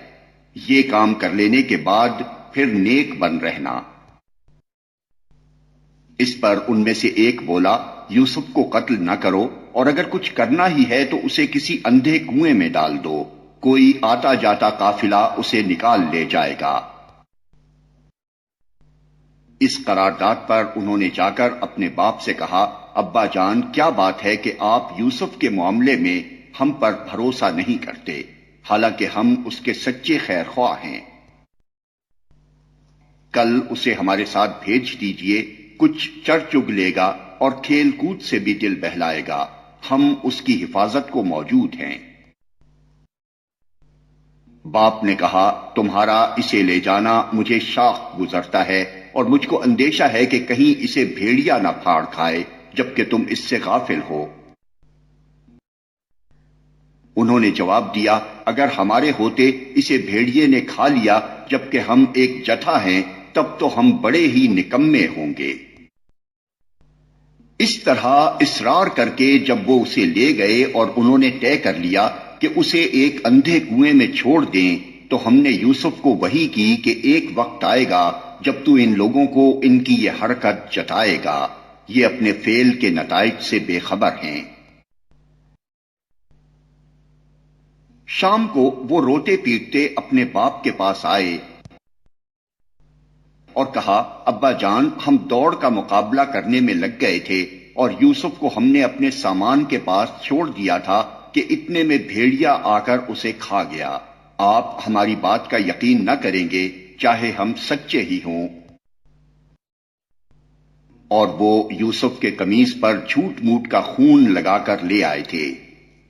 Speaker 1: یہ کام کر لینے کے بعد پھر نیک بن رہنا۔ اس پر ان میں سے ایک بولا، یوسف کو قتل نہ کرو، اور اگر کچھ کرنا ہی ہے تو اسے کسی اندھے کنویں میں ڈال دو، کوئی آتا جاتا قافلہ اسے نکال لے جائے گا۔ اس قرارداد پر انہوں نے جا کر اپنے باپ سے کہا، ابا جان کیا بات ہے کہ آپ یوسف کے معاملے میں ہم پر بھروسہ نہیں کرتے، حالانکہ ہم اس کے سچے خیر خواہ ہیں۔ کل اسے ہمارے ساتھ بھیج دیجئے، کچھ چر چگ لے گا اور کھیل کود سے بھی دل بہلائے گا، ہم اس کی حفاظت کو موجود ہیں۔ باپ نے کہا، تمہارا اسے لے جانا مجھے شاق گزرتا ہے اور مجھ کو اندیشہ ہے کہ کہیں اسے بھیڑیا نہ پھاڑ کھائے جبکہ تم اس سے غافل ہو۔ انہوں نے جواب دیا، اگر ہمارے ہوتے اسے بھیڑیے نے کھا لیا جبکہ ہم ایک جتھا ہیں تب تو ہم بڑے ہی نکمے ہوں گے۔ اس طرح اصرار کر کے جب وہ اسے لے گئے اور انہوں نے طے کر لیا کہ اسے ایک اندھے کنویں میں چھوڑ دیں، تو ہم نے یوسف کو وحی کی کہ ایک وقت آئے گا جب تو ان لوگوں کو ان کی یہ حرکت جتائے گا، یہ اپنے فعل کے نتائج سے بے خبر ہیں۔ شام کو وہ روتے پیٹتے اپنے باپ کے پاس آئے اور کہا، ابا جان ہم دوڑ کا مقابلہ کرنے میں لگ گئے تھے اور یوسف کو ہم نے اپنے سامان کے پاس چھوڑ دیا تھا کہ اتنے میں بھیڑیا آ کر اسے کھا گیا۔ آپ ہماری بات کا یقین نہ کریں گے چاہے ہم سچے ہی ہوں۔ اور وہ یوسف کے قمیص پر جھوٹ موٹ کا خون لگا کر لے آئے تھے۔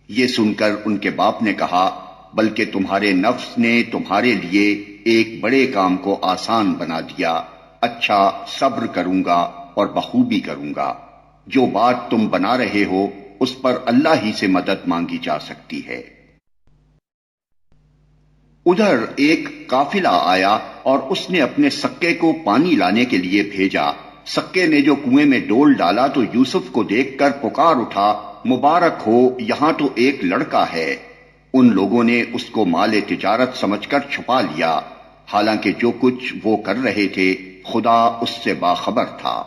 Speaker 1: یہ سن کر ان کے باپ نے کہا، بلکہ تمہارے نفس نے تمہارے لیے ایک بڑے کام کو آسان بنا دیا، اچھا صبر کروں گا اور بخوبی کروں گا۔ جو بات تم بنا رہے ہو اس پر اللہ ہی سے مدد مانگی جا سکتی ہے۔ ادھر ایک قافلہ آیا اور اس نے اپنے سکے کو پانی لانے کے لیے بھیجا۔ سکے نے جو کنویں میں ڈول ڈالا تو یوسف کو دیکھ کر پکار اٹھا، مبارک ہو، یہاں تو ایک لڑکا ہے۔ ان لوگوں نے اس کو مال تجارت سمجھ کر چھپا لیا، حالانکہ جو کچھ وہ کر رہے تھے خدا اس سے باخبر تھا۔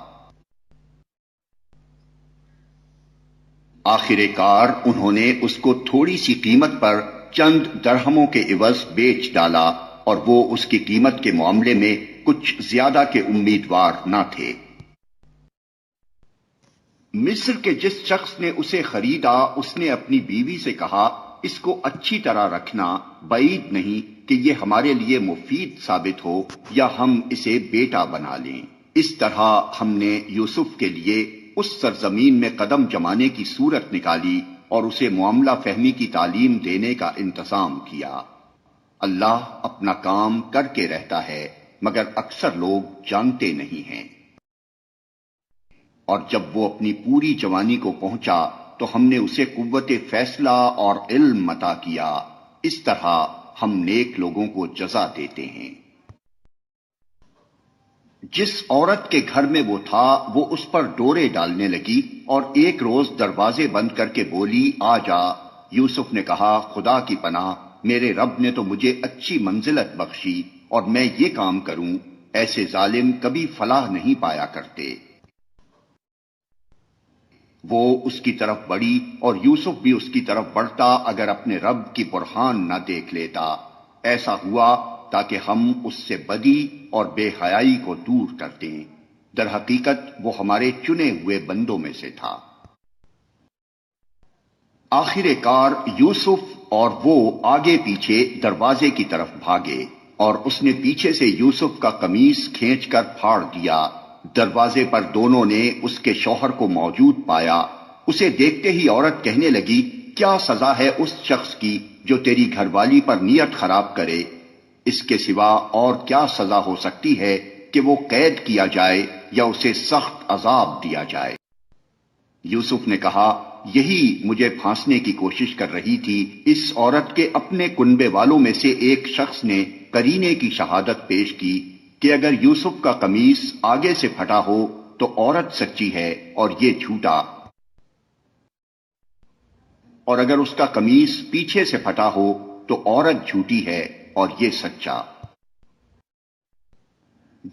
Speaker 1: آخر کار انہوں نے اس کو تھوڑی سی قیمت پر چند درہموں کے عوض بیچ ڈالا، اور وہ اس کی قیمت کے معاملے میں کچھ زیادہ کے امیدوار نہ تھے۔ مصر کے جس شخص نے اسے خریدا اس نے اپنی بیوی سے کہا، اس کو اچھی طرح رکھنا، بعید نہیں کہ یہ ہمارے لیے مفید ثابت ہو یا ہم اسے بیٹا بنا لیں۔ اس طرح ہم نے یوسف کے لیے اس سرزمین میں قدم جمانے کی صورت نکالی اور اسے معاملہ فہمی کی تعلیم دینے کا انتظام کیا۔ اللہ اپنا کام کر کے رہتا ہے مگر اکثر لوگ جانتے نہیں ہیں۔ اور جب وہ اپنی پوری جوانی کو پہنچا تو ہم نے اسے قوت فیصلہ اور علم عطا کیا، اس طرح ہم نیک لوگوں کو جزا دیتے ہیں۔ جس عورت کے گھر میں وہ تھا وہ اس پر ڈورے ڈالنے لگی اور ایک روز دروازے بند کر کے بولی، آ جا۔ یوسف نے کہا، خدا کی پناہ، میرے رب نے تو مجھے اچھی منزلت بخشی اور میں یہ کام کروں، ایسے ظالم کبھی فلاح نہیں پایا کرتے۔ وہ اس کی طرف بڑھی اور یوسف بھی اس کی طرف بڑھتا اگر اپنے رب کی برہان نہ دیکھ لیتا۔ ایسا ہوا تاکہ ہم اس سے بدی اور بے حیائی کو دور کر دیں۔ در حقیقت وہ ہمارے چنے ہوئے بندوں میں سے تھا۔ آخر کار یوسف اور وہ آگے پیچھے دروازے کی طرف بھاگے اور اس نے پیچھے سے یوسف کا قمیص کھینچ کر پھاڑ دیا۔ دروازے پر دونوں نے اس کے شوہر کو موجود پایا۔ اسے دیکھتے ہی عورت کہنے لگی، کیا سزا ہے اس شخص کی جو تیری گھر والی پر نیت خراب کرے؟ اس کے سوا اور کیا سزا ہو سکتی ہے کہ وہ قید کیا جائے یا اسے سخت عذاب دیا جائے؟ یوسف نے کہا، یہی مجھے پھانسنے کی کوشش کر رہی تھی۔ اس عورت کے اپنے کنبے والوں میں سے ایک شخص نے قرینے کی شہادت پیش کی کہ اگر یوسف کا قمیص آگے سے پھٹا ہو تو عورت سچی ہے اور یہ جھوٹا، اور اگر اس کا قمیص پیچھے سے پھٹا ہو تو عورت جھوٹی ہے اور یہ سچا۔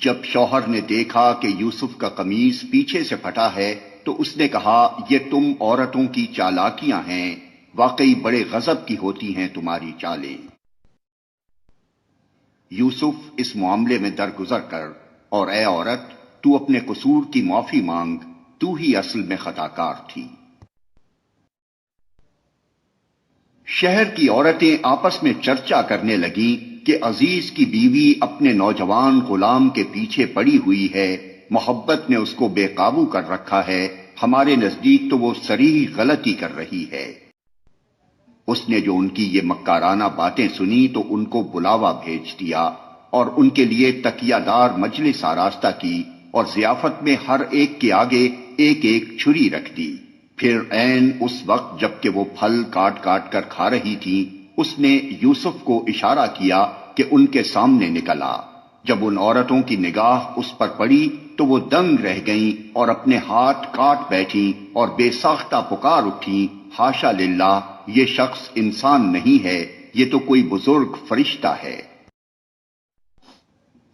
Speaker 1: جب شوہر نے دیکھا کہ یوسف کا قمیص پیچھے سے پھٹا ہے تو اس نے کہا، یہ تم عورتوں کی چالاکیاں ہیں، واقعی بڑے غضب کی ہوتی ہیں تمہاری چالیں۔ یوسف اس معاملے میں درگزر کر، اور اے عورت تو اپنے قصور کی معافی مانگ، تو ہی اصل میں خطاکار تھی۔ شہر کی عورتیں آپس میں چرچا کرنے لگیں کہ عزیز کی بیوی اپنے نوجوان غلام کے پیچھے پڑی ہوئی ہے، محبت نے اس کو بے قابو کر رکھا ہے، ہمارے نزدیک تو وہ صریح غلطی کر رہی ہے۔ اس نے جو ان کی یہ مکارانہ باتیں سنی تو ان کو بلاوا بھیج دیا اور ان کے لیے تکیہ دار مجلس آراستہ کی اور ضیافت میں ہر ایک کے آگے ایک ایک چھری رکھ دی۔ پھر عین اس وقت جب کہ وہ پھل کاٹ کاٹ کر کھا رہی تھی، اس نے یوسف کو اشارہ کیا کہ ان کے سامنے نکل آ۔ جب ان عورتوں کی نگاہ اس پر پڑی تو وہ دنگ رہ گئیں اور اپنے ہاتھ کاٹ بیٹھیں اور بے ساختہ پکار اٹھیں، حاشا للہ، یہ شخص انسان نہیں ہے، یہ تو کوئی بزرگ فرشتہ ہے۔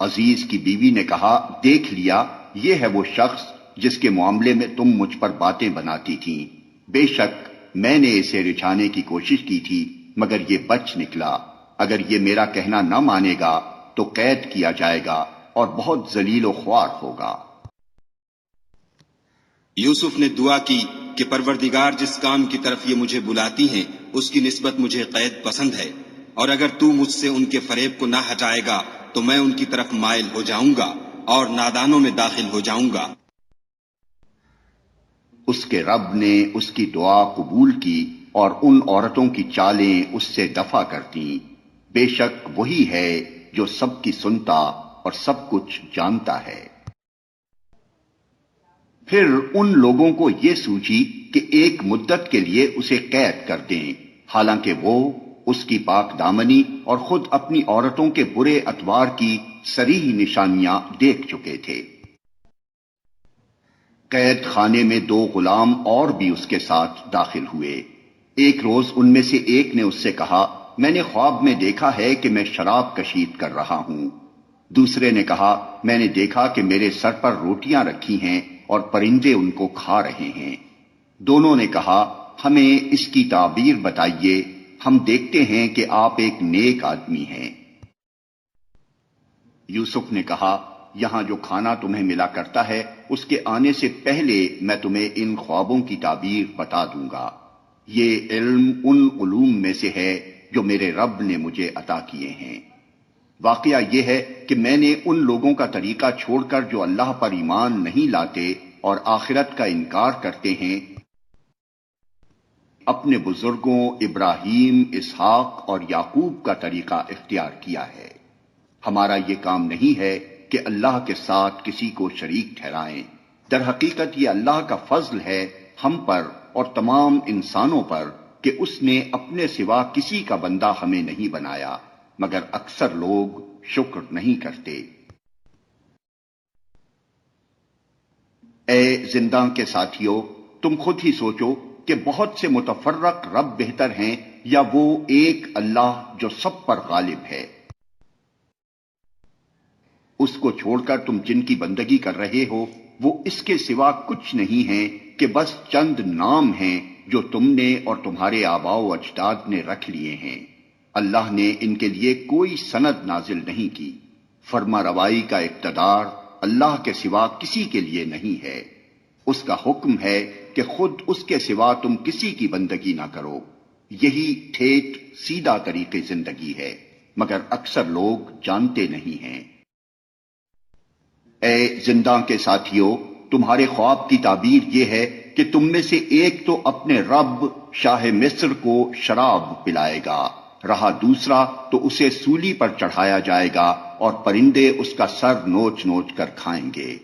Speaker 1: عزیز کی بیوی نے کہا، دیکھ لیا، یہ ہے وہ شخص جس کے معاملے میں تم مجھ پر باتیں بناتی تھیں۔ بے شک میں نے اسے رجھانے کی کوشش کی تھی مگر یہ بچ نکلا۔ اگر یہ میرا کہنا نہ مانے گا تو قید کیا جائے گا اور بہت ذلیل و خوار ہوگا۔
Speaker 2: یوسف نے دعا کی کہ پروردگار جس کام کی طرف یہ مجھے بلاتی ہیں اس کی نسبت مجھے قید پسند ہے، اور اگر تو مجھ سے ان کے فریب کو نہ ہٹائے گا تو میں ان کی طرف مائل ہو جاؤں گا اور نادانوں میں داخل ہو جاؤں گا۔
Speaker 1: اس کے رب نے اس کی دعا قبول کی اور ان عورتوں کی چالیں اس سے دفع کرتیں۔ بے شک وہی ہے جو سب کی سنتا اور سب کچھ جانتا ہے۔ پھر ان لوگوں کو یہ سوچی کہ ایک مدت کے لیے اسے قید کر دیں، حالانکہ وہ اس کی پاک دامنی اور خود اپنی عورتوں کے برے اطوار کی صریح نشانیاں دیکھ چکے تھے۔ قید خانے میں 2 غلام اور بھی اس کے ساتھ داخل ہوئے۔ ایک روز ان میں سے ایک نے اس سے کہا، میں نے خواب میں دیکھا ہے کہ میں شراب کشید کر رہا ہوں۔ دوسرے نے کہا، میں نے دیکھا کہ میرے سر پر روٹیاں رکھی ہیں اور پرندے ان کو کھا رہے ہیں۔ دونوں نے کہا، ہمیں اس کی تعبیر بتائیے، ہم دیکھتے ہیں کہ آپ ایک نیک آدمی ہیں۔ یوسف نے کہا، یہاں جو کھانا تمہیں ملا کرتا ہے اس کے آنے سے پہلے میں تمہیں ان خوابوں کی تعبیر بتا دوں گا۔ یہ علم ان علوم میں سے ہے جو میرے رب نے مجھے عطا کیے ہیں۔ واقعہ یہ ہے کہ میں نے ان لوگوں کا طریقہ چھوڑ کر جو اللہ پر ایمان نہیں لاتے اور آخرت کا انکار کرتے ہیں، اپنے بزرگوں ابراہیم، اسحاق اور یعقوب کا طریقہ اختیار کیا ہے۔ ہمارا یہ کام نہیں ہے کہ اللہ کے ساتھ کسی کو شریک ٹھہرائیں۔ در حقیقت یہ اللہ کا فضل ہے ہم پر اور تمام انسانوں پر کہ اس نے اپنے سوا کسی کا بندہ ہمیں نہیں بنایا، مگر اکثر لوگ شکر نہیں کرتے۔ اے زنداں کے ساتھیو، تم خود ہی سوچو کہ بہت سے متفرق رب بہتر ہیں یا وہ ایک اللہ جو سب پر غالب ہے؟ اس کو چھوڑ کر تم جن کی بندگی کر رہے ہو وہ اس کے سوا کچھ نہیں ہیں کہ بس چند نام ہیں جو تم نے اور تمہارے آباء و اجداد نے رکھ لیے ہیں۔ اللہ نے ان کے لیے کوئی سند نازل نہیں کی۔ فرما روائی کا اقتدار اللہ کے سوا کسی کے لیے نہیں ہے۔ اس کا حکم ہے کہ خود اس کے سوا تم کسی کی بندگی نہ کرو۔ یہی ٹھیٹ سیدھا طریقے زندگی ہے، مگر اکثر لوگ جانتے نہیں ہیں۔ اے زنداں کے ساتھیو، تمہارے خواب کی تعبیر یہ ہے کہ تم میں سے ایک تو اپنے رب شاہ مصر کو شراب پلائے گا، رہا دوسرا تو اسے سولی پر چڑھایا جائے گا اور پرندے اس کا سر نوچ نوچ کر کھائیں گے۔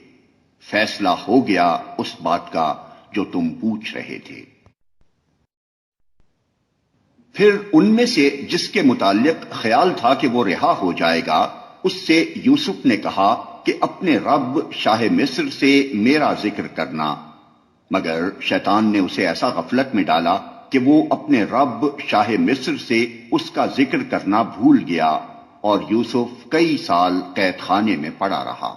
Speaker 1: فیصلہ ہو گیا اس بات کا جو تم پوچھ رہے تھے۔ پھر ان میں سے جس کے متعلق خیال تھا کہ وہ رہا ہو جائے گا، اس سے یوسف نے کہا کہ اپنے رب شاہ مصر سے میرا ذکر کرنا، مگر شیطان نے اسے ایسا غفلت میں ڈالا کہ وہ اپنے رب شاہ مصر سے اس کا ذکر کرنا بھول گیا، اور یوسف کئی سال قید خانے میں پڑا رہا۔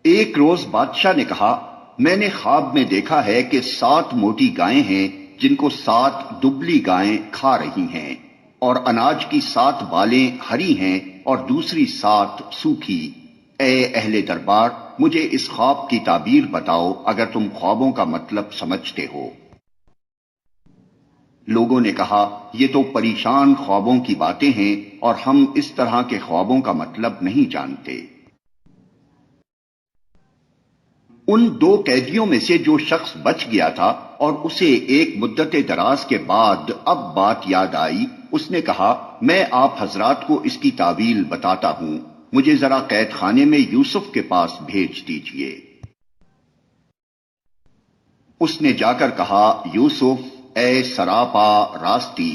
Speaker 1: ایک روز بادشاہ نے کہا، میں نے خواب میں دیکھا ہے کہ 7 موٹی گائیں ہیں جن کو 7 دبلی گائیں کھا رہی ہیں، اور اناج کی 7 بالیں ہری ہیں اور دوسری 7 سوکھی۔ اے اہل دربار، مجھے اس خواب کی تعبیر بتاؤ اگر تم خوابوں کا مطلب سمجھتے ہو۔ لوگوں نے کہا، یہ تو پریشان خوابوں کی باتیں ہیں اور ہم اس طرح کے خوابوں کا مطلب نہیں جانتے۔ ان 2 قیدیوں میں سے جو شخص بچ گیا تھا اور اسے ایک مدت دراز کے بعد اب بات یاد آئی، اس نے کہا، میں آپ حضرات کو اس کی تعویل بتاتا ہوں، مجھے ذرا قید خانے میں یوسف کے پاس بھیج دیجئے۔ اس نے جا کر کہا، یوسف، اے سراپا راستی،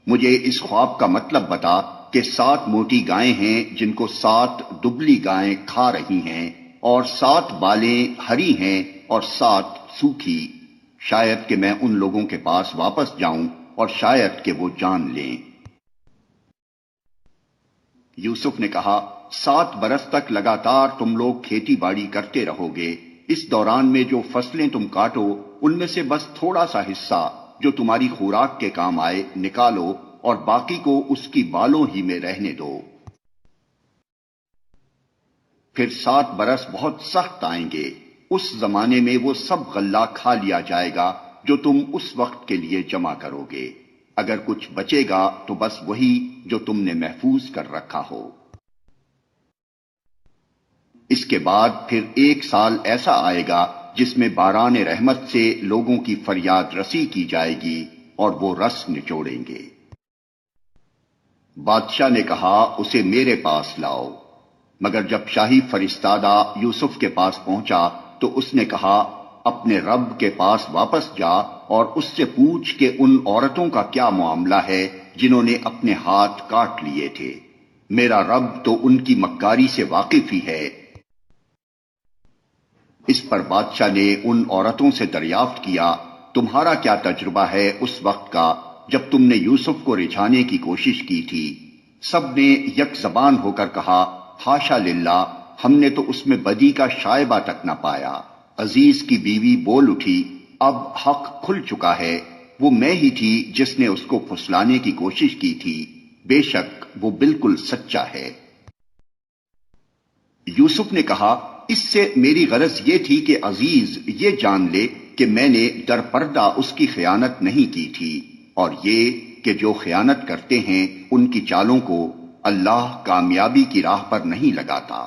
Speaker 1: مجھے اس خواب کا مطلب بتا کہ 7 موٹی گائیں ہیں جن کو 7 دبلی گائیں کھا رہی ہیں، اور 7 بالیں ہری ہیں اور 7 سوکھی، شاید کہ میں ان لوگوں کے پاس واپس جاؤں اور شاید کہ وہ جان لیں۔ یوسف نے کہا، 7 برس تک لگاتار تم لوگ کھیتی باڑی کرتے رہو گے، اس دوران میں جو فصلیں تم کاٹو ان میں سے بس تھوڑا سا حصہ جو تمہاری خوراک کے کام آئے نکالو، اور باقی کو اس کی بالوں ہی میں رہنے دو۔ پھر 7 برس بہت سخت آئیں گے، اس زمانے میں وہ سب غلہ کھا لیا جائے گا جو تم اس وقت کے لیے جمع کرو گے، اگر کچھ بچے گا تو بس وہی جو تم نے محفوظ کر رکھا ہو۔ اس کے بعد پھر 1 سال ایسا آئے گا جس میں باران رحمت سے لوگوں کی فریاد رسی کی جائے گی اور وہ رس نچوڑیں گے۔ بادشاہ نے کہا، اسے میرے پاس لاؤ، مگر جب شاہی فرستادہ یوسف کے پاس پہنچا تو اس نے کہا، اپنے رب کے پاس واپس جا اور اس سے پوچھ کہ ان عورتوں کا کیا معاملہ ہے جنہوں نے اپنے ہاتھ کاٹ لیے تھے، میرا رب تو ان کی مکاری سے واقف ہی ہے۔ اس پر بادشاہ نے ان عورتوں سے دریافت کیا، تمہارا کیا تجربہ ہے اس وقت کا جب تم نے یوسف کو رجھانے کی کوشش کی تھی؟ سب نے یک زبان ہو کر کہا، حاشا للہ، ہم نے تو اس میں بدی کا شائبہ تک نہ پایا۔ عزیز کی بیوی بول اٹھی، اب حق کھل چکا ہے، وہ میں ہی تھی جس نے اس کو پھسلانے کی کوشش کی تھی، بے شک وہ بالکل سچا ہے۔ یوسف نے کہا، اس سے میری غرض یہ تھی کہ عزیز یہ جان لے کہ میں نے در پردہ اس کی خیانت نہیں کی تھی، اور یہ کہ جو خیانت کرتے ہیں ان کی چالوں کو اللہ کامیابی کی راہ پر نہیں لگاتا۔